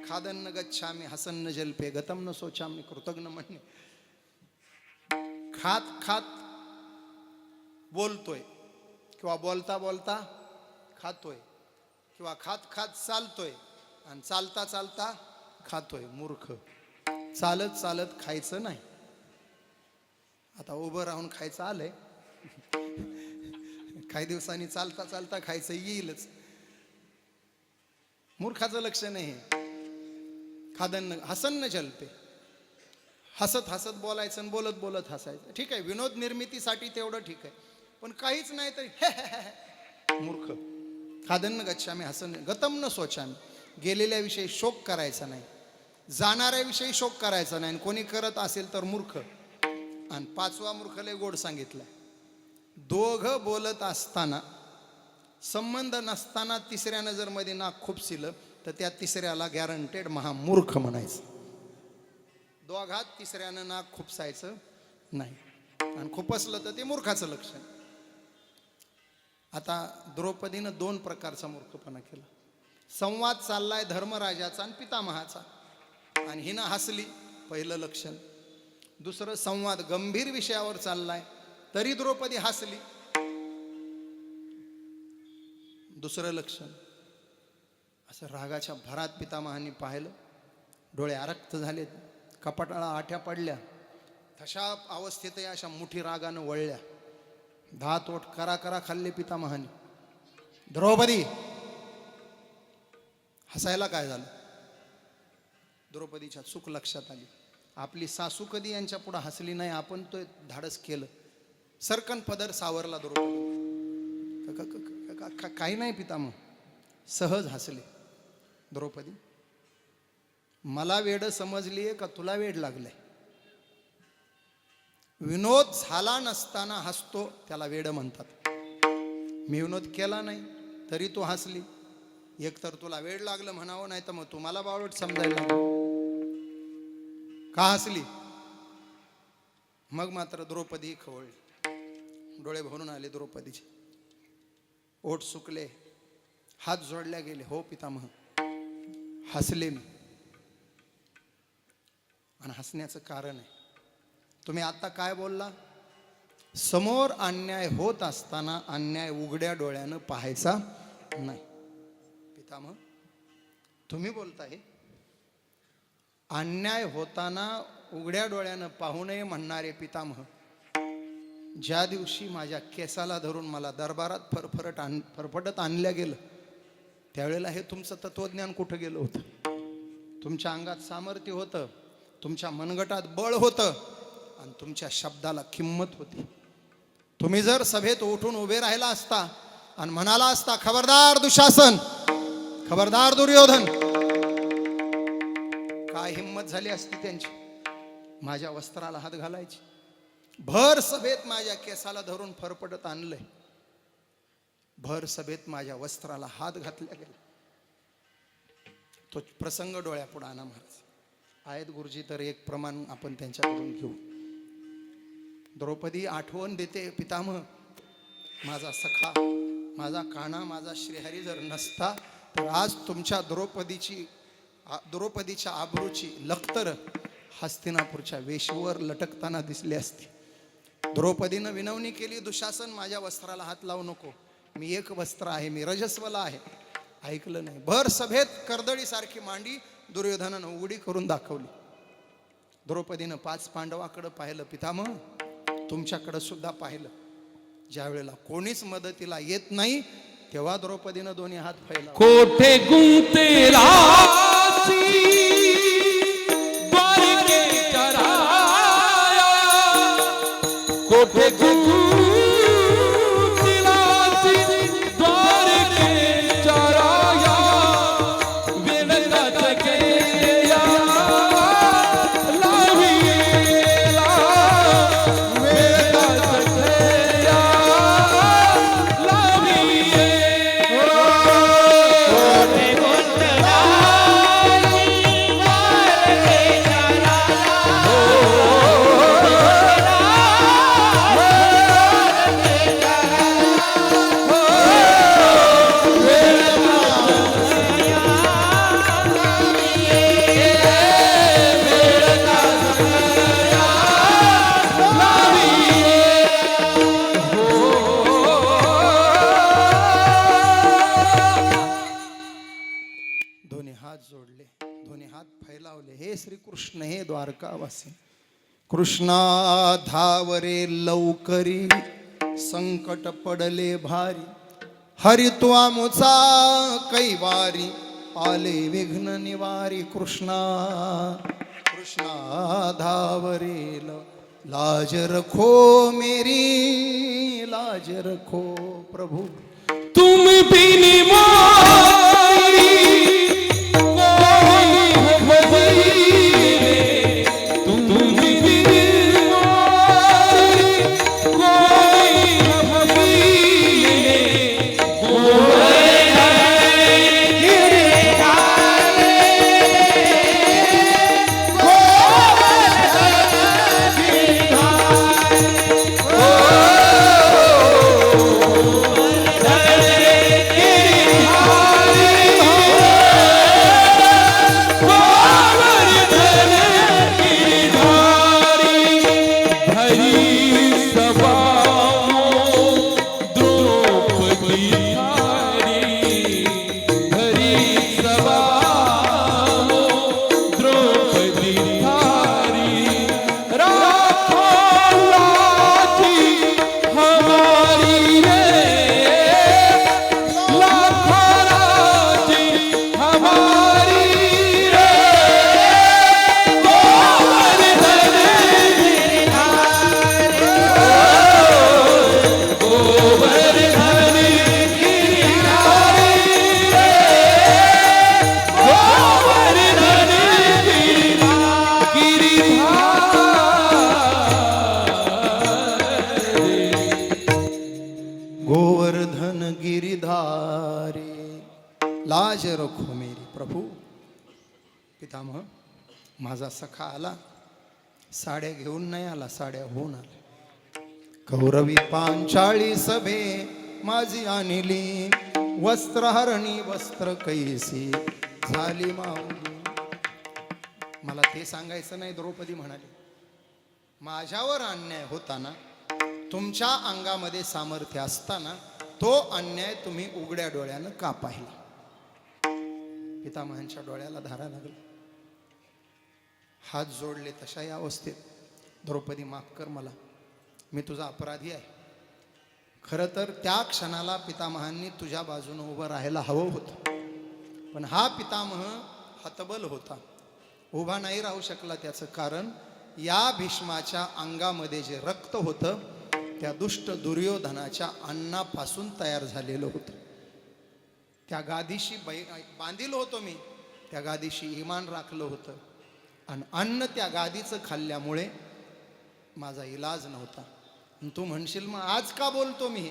खादन्न गच्छामी हसन्न जल्पे गतम न सोचामी कृतज्ञ म्हणणे. खात खात बोलतोय, किंवा बोलता बोलता खातोय, किंवा खात खात चालतोय, आणि चालता चालता खातोय. मूर्ख. चालत चालत खायचं नाही. आता उभं राहून खायचं आलंय, काही दिवसांनी चालता चालता खायचं येईलच. मूर्खाचं लक्षण आहे हे. खादन्न हसन्न जल्पे. हसत हसत बोलायचं आणि बोलत बोलत हसायचं. ठीक आहे, विनोद निर्मितीसाठी तेवढं ठीक आहे, पण काहीच नाही तरी मूर्ख. खादन्न गच्छामी हसन गतम न सोचामी. गेलेल्याविषयी शोक करायचा नाही, जाणाऱ्याविषयी शोक करायचा नाही, आणि कोणी करत असेल तर मूर्ख. आणि 5वा मूर्ख लय गोड सांगितलाय. दोघं बोलत असताना, संबंध नसताना तिसऱ्यानं जर मध्ये नाक खुपसिलं तर त्या तिसऱ्याला गॅरंटेड महामूर्ख म्हणायचं. दोघात तिसऱ्यानं नाक खुपसायचं नाही, आणि खुपसलं तर ते मूर्खाचं लक्षण. आता द्रौपदीनं 2 प्रकारचा मूर्खपणा केला. संवाद चाललाय धर्मराजाचा आणि पितामहाचा, आणि हिनं हसली, पहिलं लक्षण. दुसरं, संवाद गंभीर विषयावर चाललाय तरी द्रौपदी हसली, दुसरं लक्षण. असं रागाच्या भरात पितामहांनी पाहिलं, डोळे आरक्त झाले, कपाटाला आठ्या पडल्या. तशा अवस्थेतही अशा मुठी रागानं वळल्या. 10 तोट करा करा खाल्ले पितामहांनी. द्रौपदी. हसायला काय झालं? द्रौपदीच्या चूक लक्षात आली. आपली सासू कधी यांच्या पुढे हसली नाही, आपण तो धाडस केलं. सरकन पदर सावरला द्रौपदी. काही नाही पितामह. सहज हसले. द्रौपदी, मला वेड समजलीये का तुला वेड लागलंय? विनोद झाला नसताना हसतो त्याला वेड म्हणतात. मी विनोद केला नाही तरी तू हसली, एकतर तुला वेड लागलं म्हणावं, नाही तर मग तू मला बावळट समजायला का हसली? मग मात्र द्रौपदी खवळली. डोळे भरून आले द्रौपदीचे, ओठ सुकले, हात जोडल्या गेले. हो पितामह, हसले मी. आणि हसण्याचं कारण आहे, तुम्ही आता काय बोलला? समोर अन्याय होत असताना अन्याय उघड्या डोळ्यानं पाहायचा नाही. पितामह, तुम्ही बोलताय अन्याय होताना उघड्या डोळ्यानं पाहू नये म्हणणारे पितामह, ज्या दिवशी माझ्या केसाला धरून मला दरबारात फरफटत आणल्या गेलं, त्यावेळेला हे तुमचं तत्वज्ञान कुठं गेलं होतं? तुमच्या अंगात सामर्थ्य होतं, तुमच्या मनगटात बळ होतं, आणि तुमच्या शब्दाला किंमत होती. तुम्ही जर सभेत उठून उभे राहिला असता आणि म्हणाला असता, खबरदार दुःशासन, खबरदार दुर्योधन, काय हिम्मत झाली असती त्यांची माझ्या वस्त्राला हात घालायची. भर सभेत माझ्या केसाला धरून फरफटत आणलंय, भर सभेत माझ्या वस्त्राला हात घातल्या गेला. तो प्रसंग डोळ्यापुढे आणा महाराज. आहेत गुरुजी तर एक प्रमाण आपण त्यांच्याकडून घेऊ. द्रौपदी आठवण देते, पितामह माझा सखा, माझा काना, माझा श्रीहरी जर नसता तर आज तुमच्या द्रौपदीच्या आबरूची लखतर हस्तिनापूरच्या वेशीवर लटकताना दिसली असती. द्रौपदीनं विनवणी केली, दुःशासन माझ्या वस्त्राला हात लावू नको, मी एक वस्त्र आहे, मी रजस्वला आहे. ऐकलं नाही. भर सभेत कर्दळीसारखी मांडी दुर्योधनानं उघडी करून दाखवली. द्रौपदीनं 5 पांडवाकडे पाहिलं, पितामह तुमच्याकडे सुद्धा पाहिलं. ज्या वेळेला कोणीच मदतीला येत नाही तेव्हा द्रौपदीनं दोन्ही हात फैलावले. कोठे गुंते राशी द्वारकेच्या राया, कोठे गुंते राशी द्वारकेच्या राया, वेणकाच्या केया लाविला, वेणकाच्या केया लाविये. दोन्ही हात जोडले, दोन्ही हात फैलावले. हे श्रीकृष्ण, हे द्वारकावासी कृष्णा, धावरे लवकरी, संकट पडले भारी, हरी तू आमुचा कैवारी, आले विघ्न निवारी. कृष्णा कृष्णा धावरे लाज रखो मेरी, लाज रखो प्रभु. तुम बिन मारी कोई हबीरे, तुम बिन मारी कोई हबीरे, कोई गोवर्धन गिरिधारी, लाज रखो मेरी प्रभु. पितामह माझा सखा आला, साड्या घेऊन नाही आला, साड्या होऊन आल्या. कौरवी पांचाळी सभे माझी आणली, वस्त्रहरणी वस्त्र कैसी झाली माऊली. मला ते सांगायचं नाही. द्रौपदी म्हणाली, माझ्यावर अन्याय होताना, तुमच्या अंगामध्ये सामर्थ्य असताना तो अन्याय तुम्ही उघड्या डोळ्यानं का पाहिला. पितामहांच्या डोळ्याला धारा लागला. हात जोडले तशा या अवस्थेत, द्रौपदी माफ कर मला, मी तुझा अपराधी आहे. खरं तर त्या क्षणाला पितामहांनी तुझ्या बाजूने उभं राहायला हवं होतं, पण हा पितामह हतबल होता, उभा नाही राहू शकला. त्याचं कारण या भीष्माच्या अंगामध्ये जे रक्त होतं त्या दुष्ट दुर्योधनाच्या अन्नापासून तयार झालेलं होतं. त्या गादीशी बांधील होतो मी, त्या गादीशी इमान राखलं होतं आणि अन्न त्या गादीचं खाल्ल्यामुळे माझा इलाज नव्हता. आणि तू म्हणशील मग आज का बोलतो मी?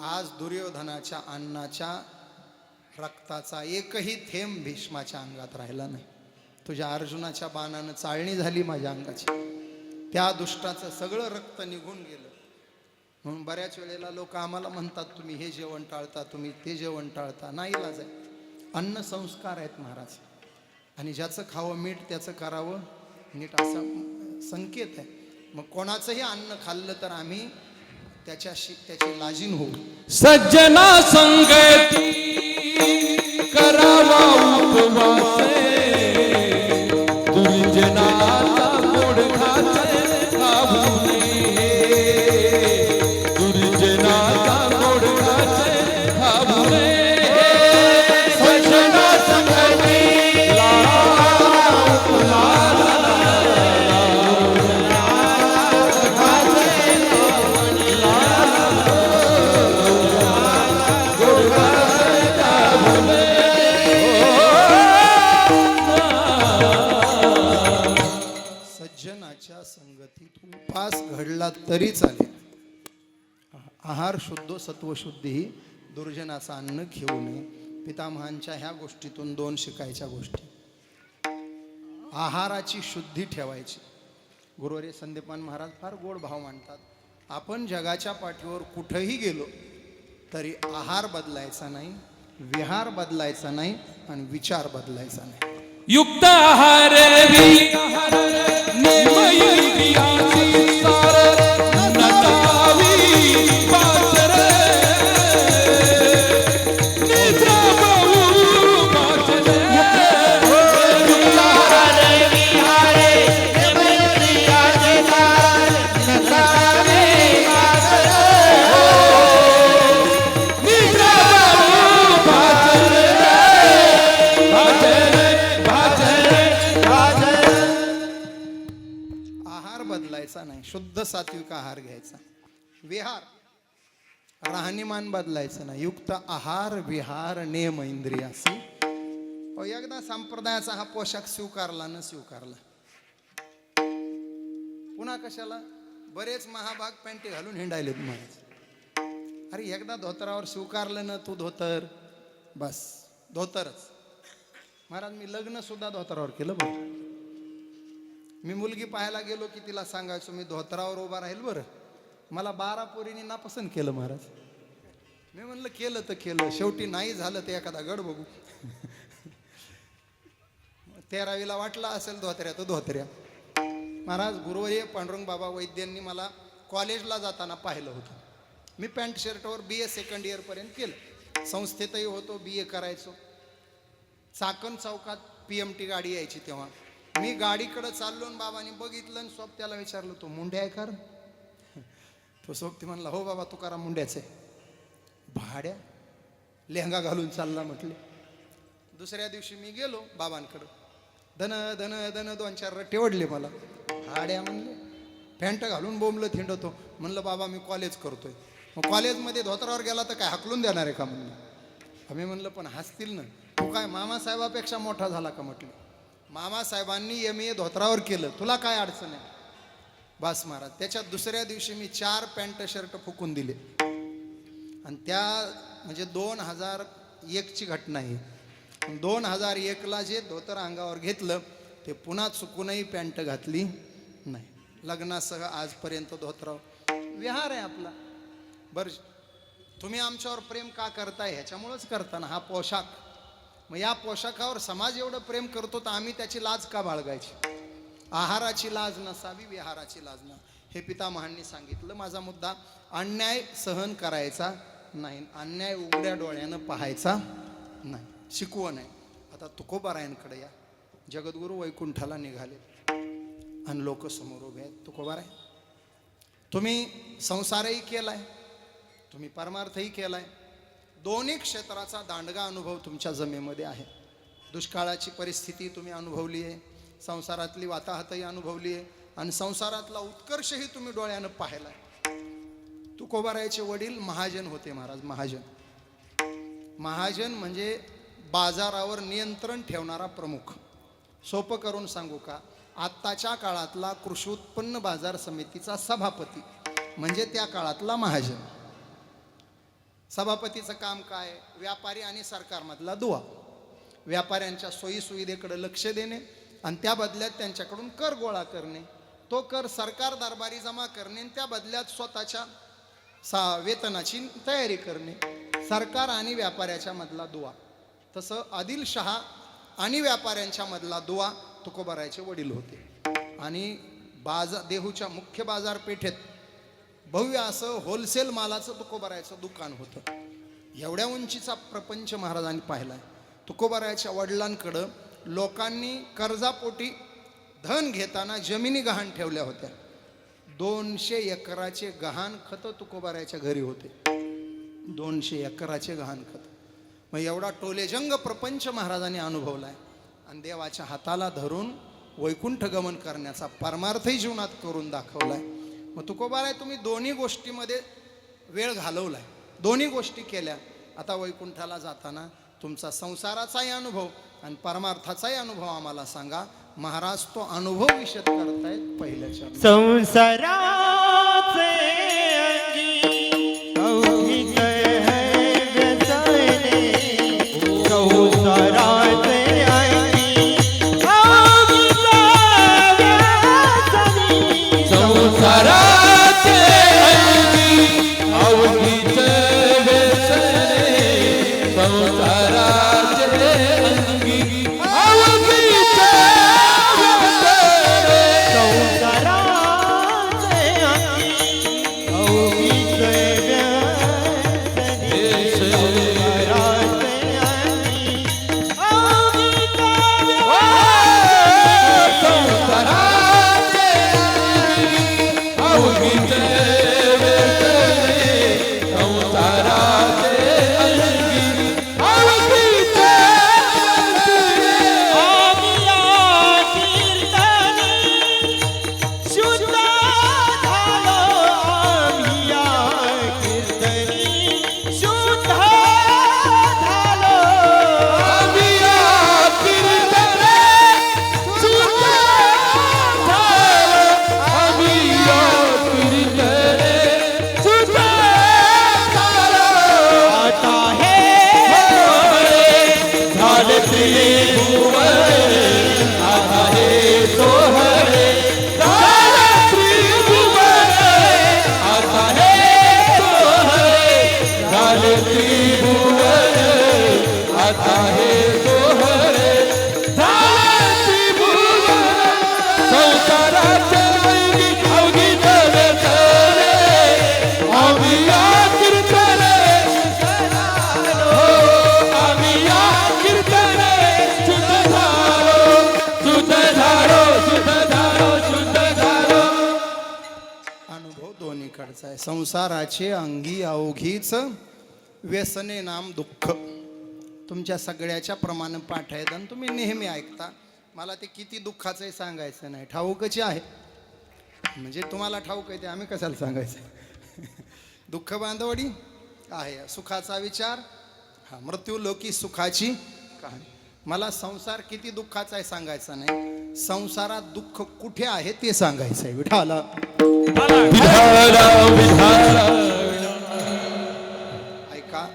आज दुर्योधनाच्या अन्नाच्या रक्ताचा एकही थेंब भीष्माच्या अंगात राहिला नाही. तुझ्या अर्जुनाच्या बाणानं चाळणी झाली माझ्या अंगाची. त्या दुष्टाचं सगळं रक्त निघून गेलं. म्हणून बऱ्याच वेळेला लोक आम्हाला म्हणतात तुम्ही हे जेवण टाळता, तुम्ही ते जेवण टाळता. नाही इलाज आहे. अन्न संस्कार आहेत महाराज, आणि ज्याचं खावं मीठ त्याचं करावं नीट, असा संकेत आहे. मग कोणाचंही अन्न खाल्लं तर आम्ही त्याची लाजीन होऊ. सज्जना संगती करावा उपवास, दुर्जनाचा गोड घास खाऊ नये, दुर्जनाचा गोड घास खाऊ नये. सज्जना संगती सज्जनाच्या संगतीत उपास घडला तरी चालेल. आहार शुद्ध सत्व शुद्धी ही दुर्जनाचं अन्न घेऊ नये. पितामहांच्या ह्या गोष्टीतून दोन शिकायच्या गोष्टी. आहाराची शुद्धी ठेवायची. गुरुवर्य संदीपान महाराज फार गोड भाव मांडतात. आपण जगाच्या पाठीवर कुठेही गेलो तरी आहार बदलायचा नाही, विहार बदलायचा नाही आणि विचार बदलायचा नाही. युक्त आहार निमयुक्तियाची सार नसावी पाचर, निद्रा बहु पाचर. नाही, शुद्ध सात्विक आहार घ्यायचा. विहार राहणीमान बदलायचं नाही. युक्त आहार विहार नेम इंद्रियासी. एकदा संप्रदायाचा हा पोशाख स्वीकारला न स्वीकारला पुन्हा कशाला? बरेच महाभाग पॅन्टी घालून हिंडायलेत महाराज. अरे एकदा धोतरावर स्वीकारलं ना तू धोतर, बस धोतरच. महाराज मी लग्न सुद्धा धोतरावर केलं. बरं मी मुलगी पाहायला गेलो की तिला सांगायचो मी धोतरावर उभा राहील. बरं मला 12 पोरींनी नापसंत केलं महाराज. मी म्हणलं केलं तर केलं, शेवटी नाही झालं तर एखादा गड बघू. 13वीला वाटला असेल धोत्र्या तर धोत्र्या. महाराज गुरुवर्य पांडुरंग बाबा वैद्यांनी मला कॉलेजला जाताना पाहिलं होतं. मी पॅन्ट शर्टवर BA सेकंड इयरपर्यंत केलं. संस्थेतही होतो, BA करायचो. चाकण चौकात PMT गाडी यायची तेव्हा. मी गाडीकडे चाललो आणि बाबांनी बघितलं आणि सोबत्याला विचारलं तो मुंड्या आहे कर? तो सोबती म्हणला हो बाबा तुकाराम मुंड्याच आहे. भाड्या लेहंगा घालून चालला म्हटले. दुसऱ्या दिवशी मी गेलो बाबांकडं. धन धन धन 2-4 रट्टे ओढले मला. भाड्या म्हणले. पॅन्ट घालून बोंबलं थिंडतो. म्हणलं बाबा मी कॉलेज करतोय. मग कॉलेजमध्ये धोतरावर गेला तर काय हाकलून देणार आहे का म्हणलं. आम्ही म्हणलं पण हसतील ना. तू काय मामासाहेबापेक्षा मोठा झाला का म्हटलं. मामासाहेबांनी MA धोतरावर केलं, तुला काय अडचण आहे. बस महाराज. त्याच्यात दुसऱ्या दिवशी मी 4 पॅन्ट शर्ट फुकून दिले. आणि त्या म्हणजे 2001ची घटना आहे. 2001ला जे धोतर अंगावर घेतलं ते पुन्हा चुकूनही पॅन्ट घातली नाही. लग्नासह आजपर्यंत धोतरावर विहार आहे आपला. बरं तुम्ही आमच्यावर प्रेम का करताय? ह्याच्यामुळंच करता ना हा पोशाख. मग या पोशाखावर समाज एवढं प्रेम करतो तर आम्ही त्याची लाज का बाळगायची? आहाराची लाज नसावी, विहाराची लाज ना. हे पितामहांनी सांगितलं. माझा मुद्दा अन्याय सहन करायचा नाही, अन्याय उघड्या डोळ्यानं पाहायचा नाही. शिकवण आहे. आता तुकोबारायांकडे या. जगद्गुरु वैकुंठाला निघाले आणि लोक समोर उभे आहेत. तुकोबाराय तुम्ही संसारही केलाय, तुम्ही परमार्थही केलाय. दोन्ही क्षेत्राचा दांडगा अनुभव तुमच्या जमेमध्ये आहे. दुष्काळाची परिस्थिती तुम्ही अनुभवली आहे, संसारातली वाताहतही अनुभवली आहे आणि संसारातला उत्कर्षही तुम्ही डोळ्यानं पाहिलाय. तुकोबारायचे वडील महाजन होते महाराज. महाजन म्हणजे बाजारावर नियंत्रण ठेवणारा प्रमुख. सोपं करून सांगू का, आत्ताच्या काळातला कृषी उत्पन्न बाजार समितीचा सभापती म्हणजे त्या काळातला महाजन. सभापतीचं काम काय? व्यापारी आणि सरकारमधला दुवा. व्यापाऱ्यांच्या सोयीसुविधेकडे लक्ष देणे आणि त्या बदल्यात त्यांच्याकडून कर गोळा करणे, तो कर सरकार दरबारी जमा करणे आणि त्या बदल्यात स्वतःच्या वेतनाची तयारी करणे. सरकार आणि व्यापाऱ्याच्या मधला दुवा. तसं आदिलशहा आणि व्यापाऱ्यांच्या मधला दुवा तुकोबारायचे वडील होते. आणि देहूच्या मुख्य बाजारपेठेत भव्य असं होलसेल मालाचं तुकोबारायचं दुकान होतं. एवढ्या उंचीचा प्रपंच महाराजांनी पाहिलाय. तुकोबारायच्या वडिलांकडं लोकांनी कर्जापोटी धन घेताना जमिनी गहाण ठेवल्या होत्या. 200 एकराचे गहाण खत तुकोबारायच्या घरी होते. 200 एकराचे गहाण खत. मग एवढा टोलेजंग प्रपंच महाराजांनी अनुभवलाय आणि देवाच्या हाताला धरून वैकुंठ गमन करण्याचा परमार्थही जीवनात करून दाखवलाय. मग तुकोबाराय तुम्ही दोन्ही गोष्टीमध्ये वेळ घालवलाय, दोन्ही गोष्टी केल्या. आता वैकुंठाला जाताना तुमचा संसाराचाही अनुभव आणि परमार्थाचाही अनुभव आम्हाला सांगा. महाराज तो अनुभव विशद करतायत पहिल्याच्या. संसाराचे अंगी संसाराचे अंगी अवघीच व्यसने, संसाराचे अंगी अवघीच व्यसने, संसाराचे अंगी अवघीच संसाराचे अंगी अवघीच व्यसने नाम दुःख. तुमच्या सगळ्याच्या प्रमाण पाठ आहेत आणि तुम्ही नेहमी ऐकता. मला ते किती दुःखाचंही सांगायचं नाही, ठाऊकच आहे. म्हणजे तुम्हाला ठाऊक आहे ते आम्ही कशाला सांगायचं. दुःख बांधवडी आहे, सुखाचा विचार, हा मृत्यू लोकी सुखाची कहाणी. मला संसार किती दुःखाचा आहे सांगायचं नाही, संसारात दुःख कुठे आहे ते सांगायचं आहे. विठाला ऐका,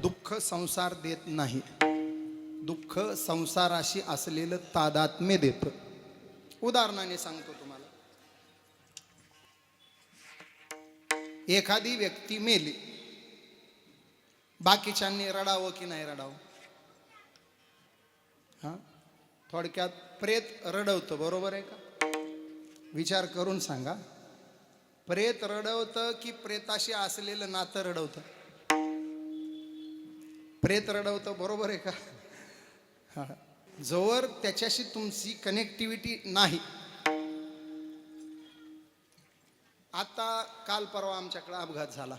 दुःख संसार देत नाही, दुःख संसाराशी असलेलं तादात्म्य देतं. उदाहरणाने सांगतो तुम्हाला. एखादी व्यक्ती मेली, बाकीच्यांनी रडावं की नाही रडावं? हा, थोडक्यात प्रेत रडवतं, बरोबर आहे का? विचार करून सांगा. प्रेत रडवतं की प्रेताशी असलेलं नातं रडवतं? प्रेत रडवतं, बरोबर आहे का? हा, जोवर त्याच्याशी तुमची कनेक्टिव्हिटी नाही. आता काल परवा आमच्याकडे अपघात झाला,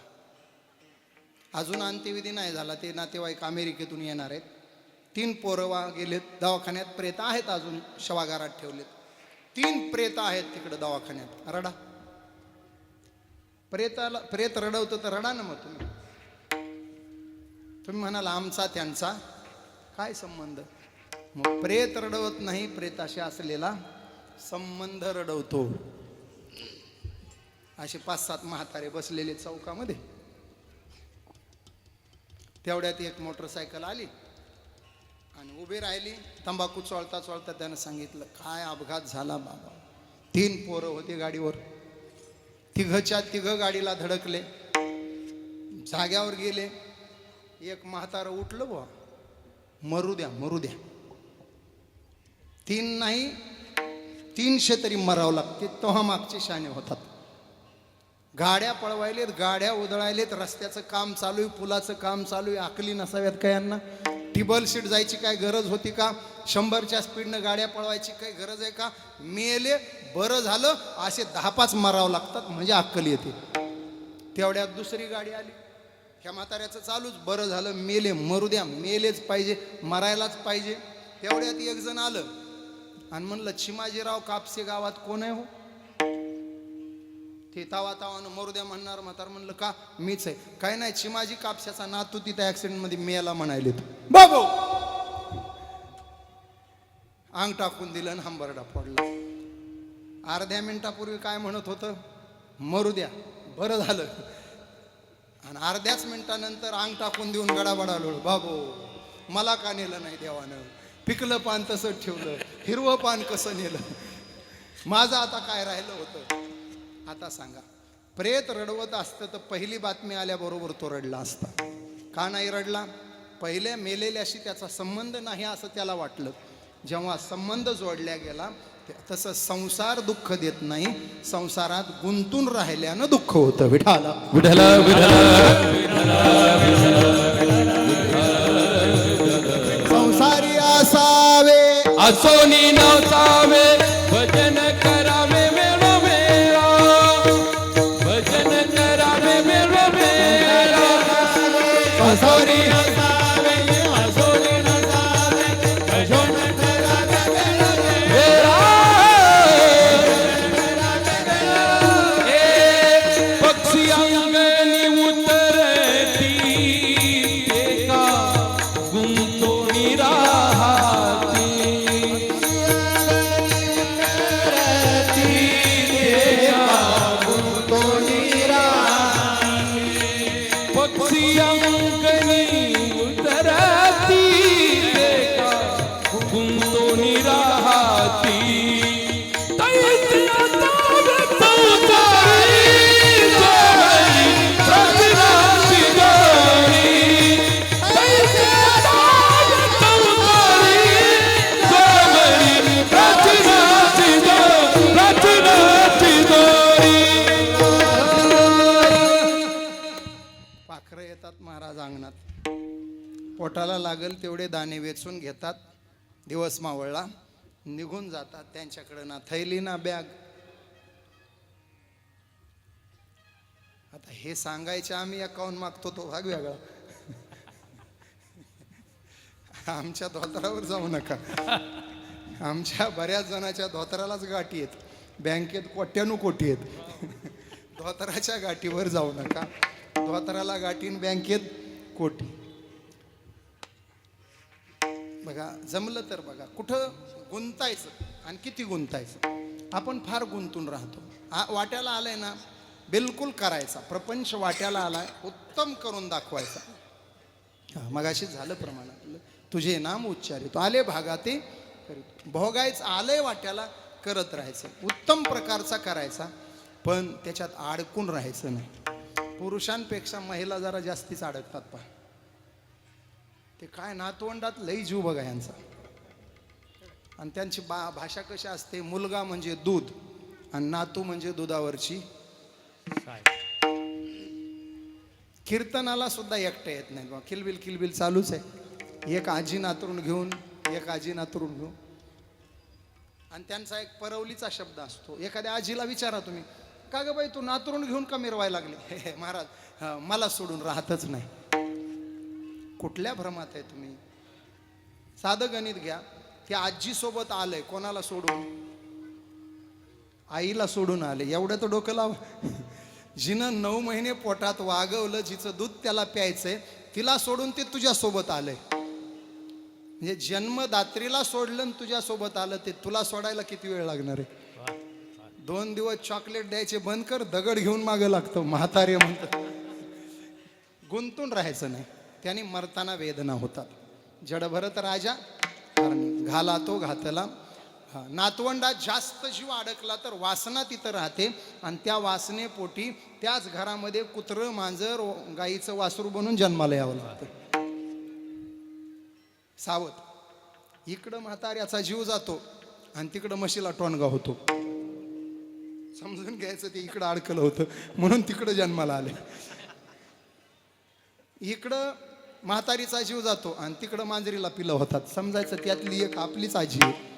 अजून अंत्यविधी नाही झाला. ते नातेवाईक अमेरिकेतून येणार आहेत. 3 पोरं गेलेत दवाखान्यात, प्रेत आहेत अजून शवागारात ठेवलेत. 3 प्रेत आहेत तिकडे दवाखान्यात. रडा. प्रेत रडवतं तर रडा ना मग तुम्ही. तुम्ही म्हणाल आमचा त्यांचा काय संबंध. मग प्रेत रडवत नाही, प्रेताशी असलेला संबंध रडवतो. असे 5-7 म्हातारे बसलेले चौकामध्ये. तेवढ्यात एक मोटरसायकल आली आणि उभी राहिली. तंबाखू चोळता चोळता त्यानं सांगितलं, काय अपघात झाला बाबा. 3 पोरं होते गाडीवर. तिघच्या तिघ गाडीला धडकले, जाग्यावर गेले. एक म्हातारं उठलं, बुवा मरू द्या मरू द्या. 3 नाही 300 तरी मरावं लागते, तेव्हा मागचे शाणे होतात. गाड्या पळवायलेत, गाड्या उधळायलेत, रस्त्याचं काम चालू आहे, पुलाचं काम चालू आहे. अकली नसाव्यात काय यांना. टिबल सीट जायची काय गरज होती का. 100च्या स्पीडनं गाड्या पळवायची काय गरज आहे का. मेले बरं झालं असे 10-5 मारावं लागतात म्हणजे अक्कल येते. तेवढ्यात दुसरी गाडी आली. ह्या म्हाताऱ्याचं चालूच, बरं झालं मेले, मरू द्या, मेलेच पाहिजे, मरायलाच पाहिजे. तेवढ्यात एक जण आलं आणि म्हणलं, चिमाजीराव कापसे गावात कोण आहे हो. ते तावानं मरू द्या म्हणणार. म्हातार म्हणलं, का मीच आहे. काय नाही, चिमाजी कापसाचा नातू तिथं ऍक्सिडेंट मध्ये मेला म्हणाले. बाबू अंग टाकून दिलं आणि हंबरडा पडला. अर्ध्या मिनिटापूर्वी काय म्हणत होतं, मरू द्या, बरं झालं. आणि अर्ध्याच मिनिटानंतर अंग टाकून देऊन गडाबडा लोळ. बाबू मला का नेलं नाही देवानं. पिकलं पान तसंच ठेवलं, हिरवं पान कसं नेलं. माझं आता काय राहिलं होतं. आता सांगा, प्रेत रडवत असतं तर पहिली बातमी आल्याबरोबर तो रडला असता. का नाही रडला. पहिल्या मेलेल्याशी त्याचा संबंध नाही असं त्याला वाटलं. जेव्हा संबंध जोडल्या गेला, तसं संसार दुःख देत नाही, संसारात गुंतून राहिल्यानं दुःख होतं. विठाला विठला संसारी असावे असोनी नसावे, भजन करावे मेळोमेळा, भजन करावे मेळोमेळा. असोनी नसावे, असोनी नसावे, भजन करावे मेळोमेळा. पक्षी अंगणी उतरती, एका गुंतोनी राहती. पक्षी अंगणी उतरती, एका गुंतोनी राहती. पाखरं येतात महाराज अंगणात, पोटाला लागल तेवढे दाणे वेचून घेतात. दिवस मावळला निघून जातात. त्यांच्याकडे ना थैली ना बॅग. आता हे सांगायचे आम्ही अकाउंट मागतो तो भाग वेगळा. आमच्या धोतरावर जाऊ नका. आमच्या बऱ्याच जणांच्या धोतरालाच गाठी आहेत, बँकेत कोट्यानु कोटी आहेत. धोतराच्या गाठीवर जाऊ नका. धोतराला गाठीन बँकेत कोटी. बघा जमलं तर बघा कुठं गुंतायचं आणि किती गुंतायचं. आपण फार गुंतून राहतो. वाट्याला आलंय ना बिलकुल करायचा. प्रपंच वाट्याला आलाय, उत्तम करून दाखवायचा. मगाशी झालं प्रमाणात, तुझे नाम उच्चारितो आले भागाते करीत. भोगायचं आलंय वाट्याला, करत राहायचं, उत्तम प्रकारचा करायचा, पण त्याच्यात अडकून राहायचं नाही. पुरुषांपेक्षा महिला जरा जास्तीच अडकतात. पहा ते काय नातवंडात लई जीव बघा यांचा. आणि त्यांची भाषा कशी असते, मुलगा म्हणजे दूध आणि नातू म्हणजे दुधावरची. कीर्तनाला सुद्धा एकटं येत नाही. किलबिल किलबिल चालूच आहे. एक आजी नातरून घेऊन, एक आजी नातरून घेऊन. आणि त्यांचा एक परवलीचा शब्द असतो. एखाद्या आजीला विचारा तुम्ही, का ग बाई तू नातरून घेऊन का मिरवायला लागली. महाराज मला सोडून राहतच नाही. कुठल्या भ्रमात आहे तुम्ही. साधं गणित घ्या. त्या आजी सोबत आलंय, कोणाला सोडून, आईला सोडून आले. एवढं तर डोकं लावा. जिनं 9 महिने पोटात वागवलं, जिचं दूध त्याला प्यायचंय, तिला सोडून ते तुझ्यासोबत आलंय. म्हणजे जन्मदात्रीला सोडलं आणि तुझ्यासोबत आलं, ते तुला सोडायला किती वेळ लागणार आहे? 2 दिवस चॉकलेट द्यायचे बंद कर, दगड घेऊन मागं लागतो म्हातारे म्हणतात. गुंतून राहायचं नाही, त्याने मरताना वेदना होतात. जडभरत राजा हरणी, घाला तो घातला. नातवंडात जास्त जीव अडकला तर वासना तिथं राहते, आणि त्या वासनेपोटी त्याच घरामध्ये कुत्रं मांजर गाईचं वासरू बनून जन्माला यावं लागतं. सावध, इकडं म्हाताऱ्याचा जीव जातो आणि तिकडं म्हशीला टोणगा होतो. समजून घ्यायचं ते इकडं अडकलं होतं म्हणून तिकडं जन्माला आले. इकडं म्हातारीचा जीव जातो आणि तिकडं मांजरीला पिलं होतात. समजायचं त्यातली एक आपलीच आजी आहे.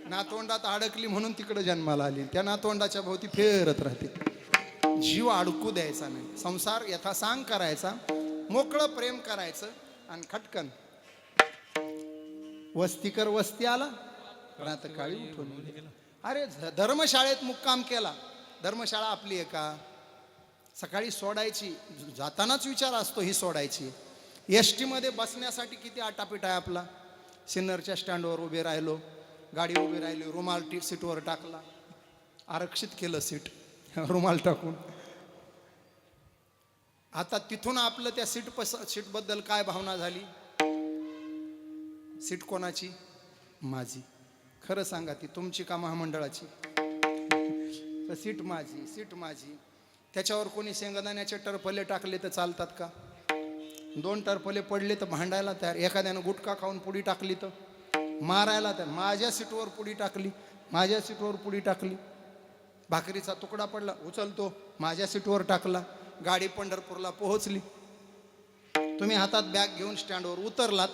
नातवंडात अडकली म्हणून तिकडं जन्माला आली, त्या नातवंडाच्या भोवती फेरत राहते. जीव अडकू द्यायचा नाही. संसार यथासांग करायचा, मोकळं प्रेम करायचं, आणि खटकन वस्तीकर वस्ती आला रातकाळी उठून. अरे धर्मशाळेत मुक्काम केला, धर्मशाळा आपली आहे का? सकाळी सोडायची, जातानाच विचार असतो ही सोडायची. एस टीमध्ये बसण्यासाठी किती आटापीट आहे आपला. सिन्नरच्या स्टँडवर उभे राहिलो, गाडी उभी राहिली, रुमाल सीटवर टाकला, आरक्षित केलं सीट रुमाल टाकून. आता तिथून आपलं त्या सीटबद्दल काय भावना झाली? सीट कोणाची? माझी. खरं सांगा, ती तुमची का महामंडळाची? सीट माझी, सीट माझी. त्याच्यावर कोणी शेंगदाण्याचे टरफले टाकले तर चालतात का? 2 टरफले पडले तर भांडायला तयार. एखाद्यानं गुटखा खाऊन पुडी टाकली तर मारायला तयार. माझ्या सीटवर पुडी टाकली, माझ्या सीटवर पुडी टाकली. भाकरीचा तुकडा पडला, उचलतो, माझ्या सीटवर टाकला. गाडी पंढरपूरला पोहोचली. तुम्ही हातात बॅग घेऊन स्टँडवर उतरलात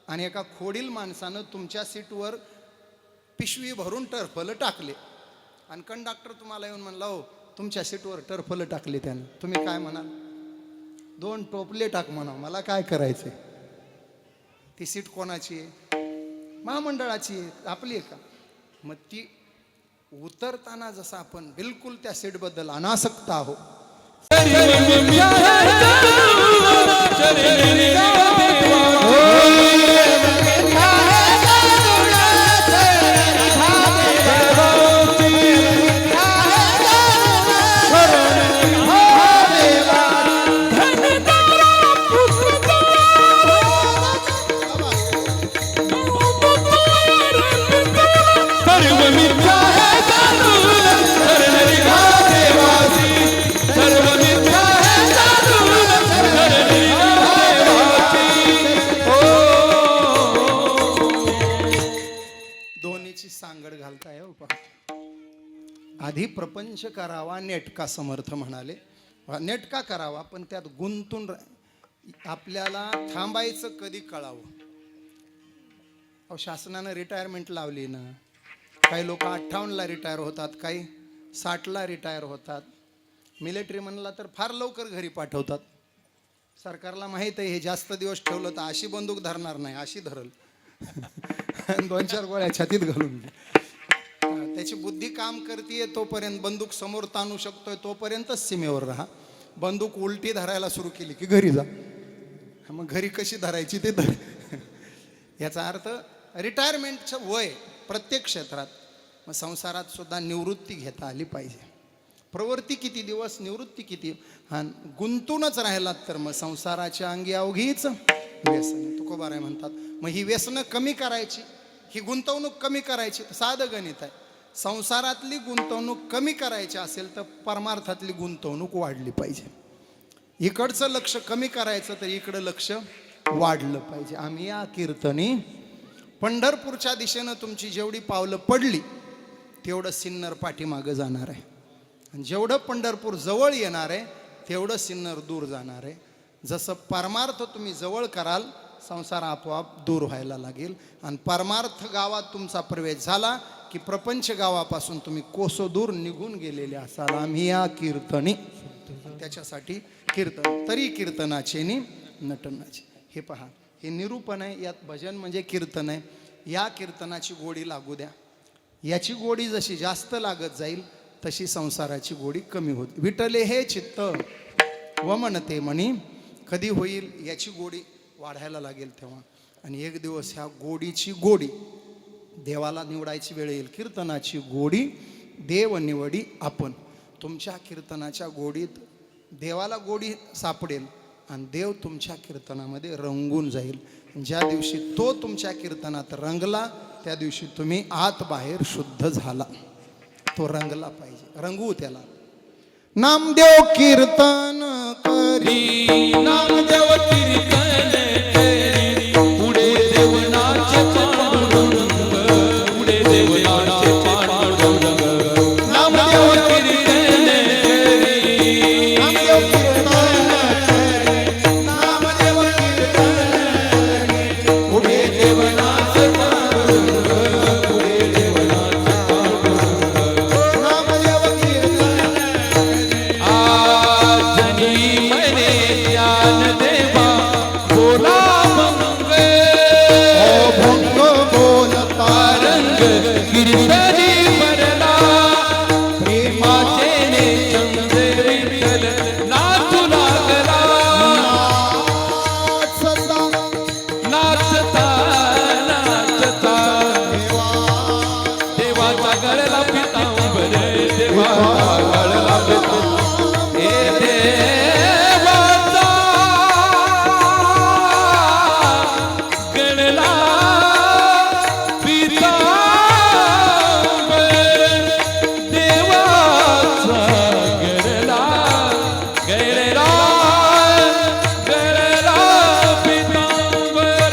आणि एका खोडील माणसानं तुमच्या सीटवर पिशवी भरून टरफलं टाकले, आणि कंडक्टर तुम्हाला येऊन म्हणला, हो तुमच्या सीटवर टरफलं टाकले त्यानं. तुम्ही काय म्हणाल? 2 टोपले टाक म्हणा, मला काय करायचंय? ती सीट कोणाची आहे? महामंडळाची आहे, आपली आहे का? मग ती उतरताना जसं आपण बिलकुल त्या सीटबद्दल अनासक्त आहोत, सांगड घालताय. आधी प्रपंच करावा, नेटका समर्थ म्हणाले. नेटका करावा, पण त्यात गुंतून आपल्याला थांबायचं कधी कळावं. अहो, शासनानं रिटायरमेंट लावली ना. काही लोक 58ला रिटायर होतात, काही 60ला रिटायर होतात. मिलिटरी म्हणला तर फार लवकर घरी पाठवतात. सरकारला माहीत आहे हे जास्त दिवस ठेवलं तर अशी बंदूक धरणार नाही, अशी धरल. 2-4 गोळ्या छातीत घालून. त्याची बुद्धी काम करतीये तोपर्यंत, बंदूक समोर ताणू शकतोय तोपर्यंतच सीमेवर राहा. बंदूक उलटी धरायला सुरू केली की घरी जा. मग घरी कशी धरायची ते धर. याचा अर्थ रिटायरमेंटचं वय प्रत्येक क्षेत्रात. मग संसारात सुद्धा निवृत्ती घेता आली पाहिजे. प्रवृत्ती किती दिवस, निवृत्ती किती. हा, गुंतूनच राहिलात तर मग संसाराच्या अंगी अवघीच व्यसन. तुकोबाराय म्हणतात, मग ही व्यसनं कमी करायची, ही गुंतवणूक कमी करायची. साधं गणित आहे. संसारातली गुंतवणूक कमी करायची असेल तर परमार्थातली गुंतवणूक वाढली पाहिजे. इकडचं लक्ष कमी करायचं तर इकडं लक्ष वाढलं पाहिजे. आम्ही या कीर्तनी पंढरपूरच्या दिशेनं तुमची जेवढी पावलं पडली तेवढं सिन्नर पाठीमागं जाणार आहे, आणि जेवढं पंढरपूर जवळ येणार आहे तेवढं सिन्नर दूर जाणार आहे. जसं परमार्थ तुम्ही जवळ कराल, संसार आपोआप दूर व्हायला लागेल. आणि परमार्थ गावात तुमचा प्रवेश झाला की प्रपंच गावापासून तुम्ही कोसो दूर निघून गेलेले असाल. आम्ही या कीर्तनी, त्याच्यासाठी कीर्तन. तरी कीर्तनाचे नि नटनाचे. हे पहा, हे निरूपण आहे. यात भजन म्हणजे कीर्तन आहे. या कीर्तनाची गोडी लागू द्या. याची गोडी जशी जास्त लागत जाईल तशी संसाराची गोडी कमी होते. विटले हे चित्त वमनते म्हणी, कधी होईल याची गोडी वाढायला लागेल तेव्हा. आणि एक दिवस ह्या गोडीची गोडी देवाला निवडायची वेळ येईल. कीर्तनाची गोडी देव निवडी आपण. तुमच्या कीर्तनाच्या गोडीत देवाला गोडी सापडेल आणि देव तुमच्या कीर्तनामध्ये रंगून जाईल. ज्या दिवशी तो तुमच्या कीर्तनात रंगला त्या दिवशी तुम्ही आत बाहेर शुद्ध झाला. तो रंगला पाहिजे, रंगवू त्याला. नामदेव कीर्तन करी, नामदेव कीर्तन करी, पुढे देवनाचे पांडुरंग, पुढे देवनाचे पांडुरंग. नामदेव कीर्तन करी, नामदेव कीर्तन करी, नामदेव कीर्तन करी, पुढे देवनाचे पांडुरंग, पुढे देवनाचे पांडुरंग. नामदेव कीर्तन आजनी मने ज्ञान देवा बोला मंग, भंग बोलता रंग कीर्तनी भरला, प्रेमाचे ने चंद्र विठ्ठल नाचू लागला. सदा नाचता नाचता देवाचा गळला पितांबर, देवाचा गळला पितांबर, हे देवाचा गळला पितांबर, देवाचा गळला गळला गळला पितांबर.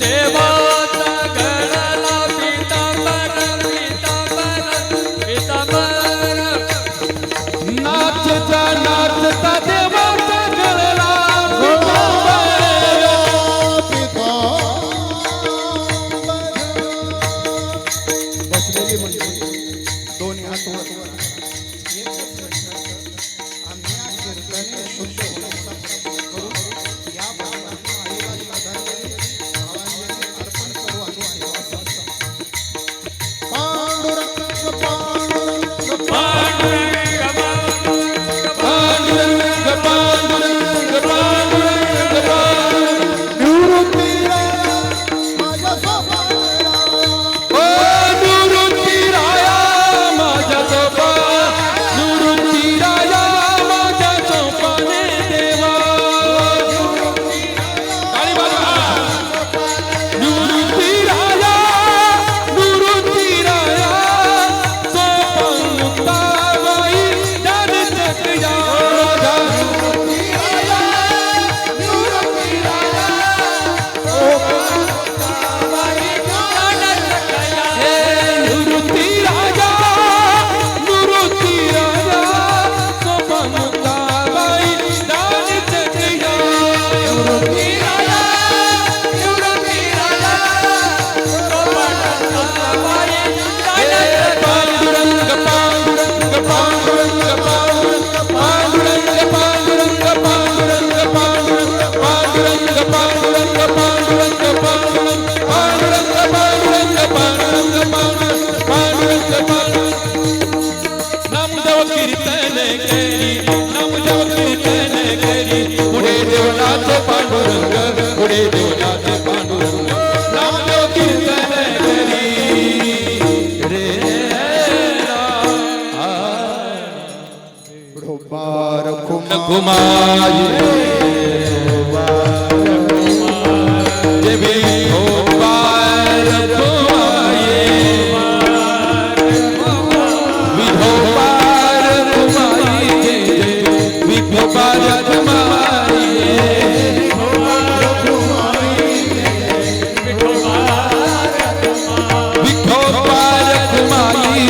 देवाचा गळला पितांबर, पितांबर, पितांबर. नाचता नाचता देवाचा गळला पितांबर. बसलेली मंडळी दोन्ही हात वर वर. एकच प्रश्न, आम्ही या कीर्तने शुद्ध होण्याचा प्रयत्न करू. या भावाला आईला श्रद्धांजली, भावांजली अर्पण करू आणि सेवा करू. पांडुरंग पांडुरंग पांडुरंग पांडुरंग पांडुरंग पांडुरंग पांडुरंग. निवृत्तीला माझ्या सोपानाला. ओ निवृत्ती राया माझ्या सोपा, निवृत्ती राया माझ्या सोपाने देवा. काळी बाजूला. निवृत्ती राया, निवृत्ती राया, सोपान मुक्ताबाई ज्ञान चक्रिया माझ्या. निवृत्ती राया, निवृत्ती राया, सोपान मुक्ताबाई ज्ञान चक्रिया. हे निवृत्ती राजा, निवृत्ती राजा, सोपान मुक्ताबाई ज्ञान चक्रिया. निवृत्ती राजा, निवृत्ती राजा, सोपान मुक्ताबाई ज्ञान चक्रिया. पांडुरंग पांडुरंग पांडुरंग पांडुरंग पांडुरंग पांडुरंग पांडुरंग पांडुरंग पांडुरंग पांडुरंग पांडुरंग पांडुरंग पांडुरंग पांडुरंग पांडुरंग पांडुरंग पांडुरंग. नामदेव कीर्तन करी, नामदेव कीर्तन करी, पुढे देवनाचे पांडुरंग, पुढे देवनाचे पांडुरंग. नामदेव कीर्तन करी रे बार कुमारी देवी होबार कुमारी, विधोबार कुमारी, विधोबार कुमारी, विधोबार कुमारी,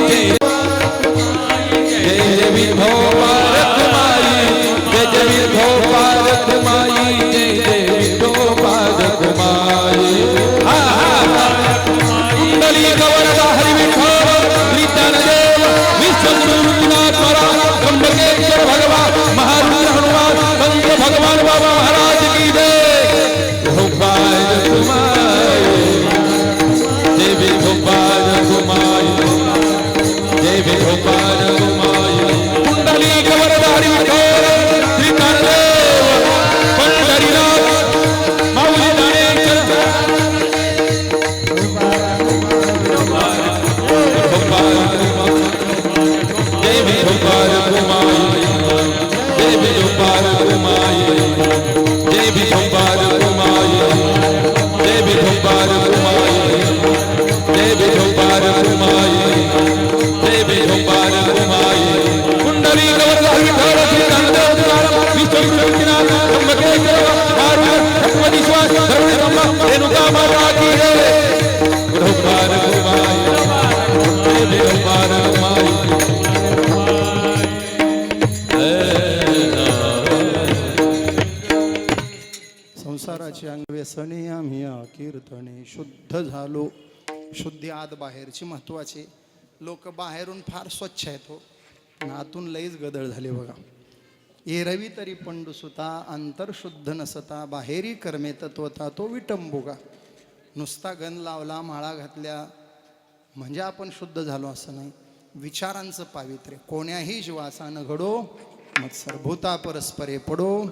धरुणी रंभा रेणुका माता की जय विठोबा रखुमाई जय विठोबा रखुमाई संसाराची अंगव्यसने आम्ही कीर्तने शुद्ध झालो. शुद्धी आत बाहेरची महत्वाची. लोक बाहेरून फार स्वच्छ आहेत हो, पण आतून लईच गदळ झाले बघा. एरवी तरी पंडुसुता अंतर शुद्ध नसता बाहेरी कर्मे तत्वता तो विटंबुगा. नुसता गण लावला माळा घातल्या म्हणजे आपण शुद्ध झालो असं नाही. विचारांचं पावित्र्य कोण्याही जीवाचा न घडो मत्सर भूता परस्परे पडो.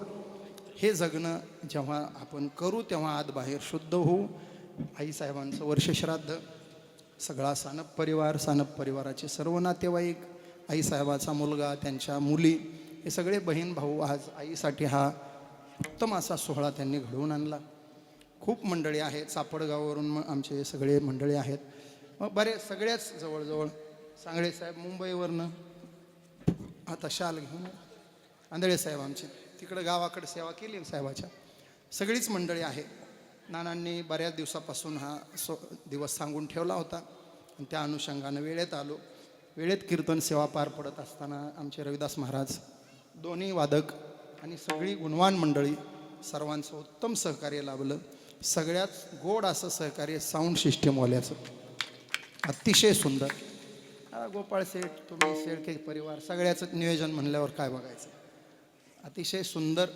हे जगणं जेव्हा आपण करू तेव्हा आत बाहेर शुद्ध होऊ. आईसाहेबांचं वर्षश्राद्ध, सगळा सानप परिवार, सानप परिवाराचे सर्व नातेवाईक, आईसाहेबाचा मुलगा, त्यांच्या मुली, हे सगळे बहीण भाऊ आज आईसाठी हा उत्तम असा सोहळा त्यांनी घडवून आणला. खूप मंडळी आहेत, सापडगाववरून आमचे सगळे मंडळी आहेत. मग बरेच सगळ्याच जवळजवळ सांगळे साहेब मुंबईवरनं आता शाल घेऊन, आंधळे साहेब आमचे तिकडं गावाकडे सेवा केली साहेबाच्या. सगळीच मंडळी आहे. नानांनी बऱ्याच दिवसापासून हा दिवस सांगून ठेवला होता आणि त्या अनुषंगानं वेळेत आलो. वेळेत कीर्तन सेवा पार पडत असताना आमचे रविदास महाराज, दोन्ही वादक आणि सगळी गुणवान मंडळी, सर्वांचं उत्तम सहकार्य लाभलं. सगळ्यात गोड असं सहकार्य साऊंड सिस्टीमवाल्याचं, अतिशय सुंदर. गोपाळ सेठ, तुम्ही शेळके परिवार, सगळ्याचं नियोजन म्हणल्यावर काय बघायचं. अतिशय सुंदर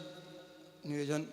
नियोजन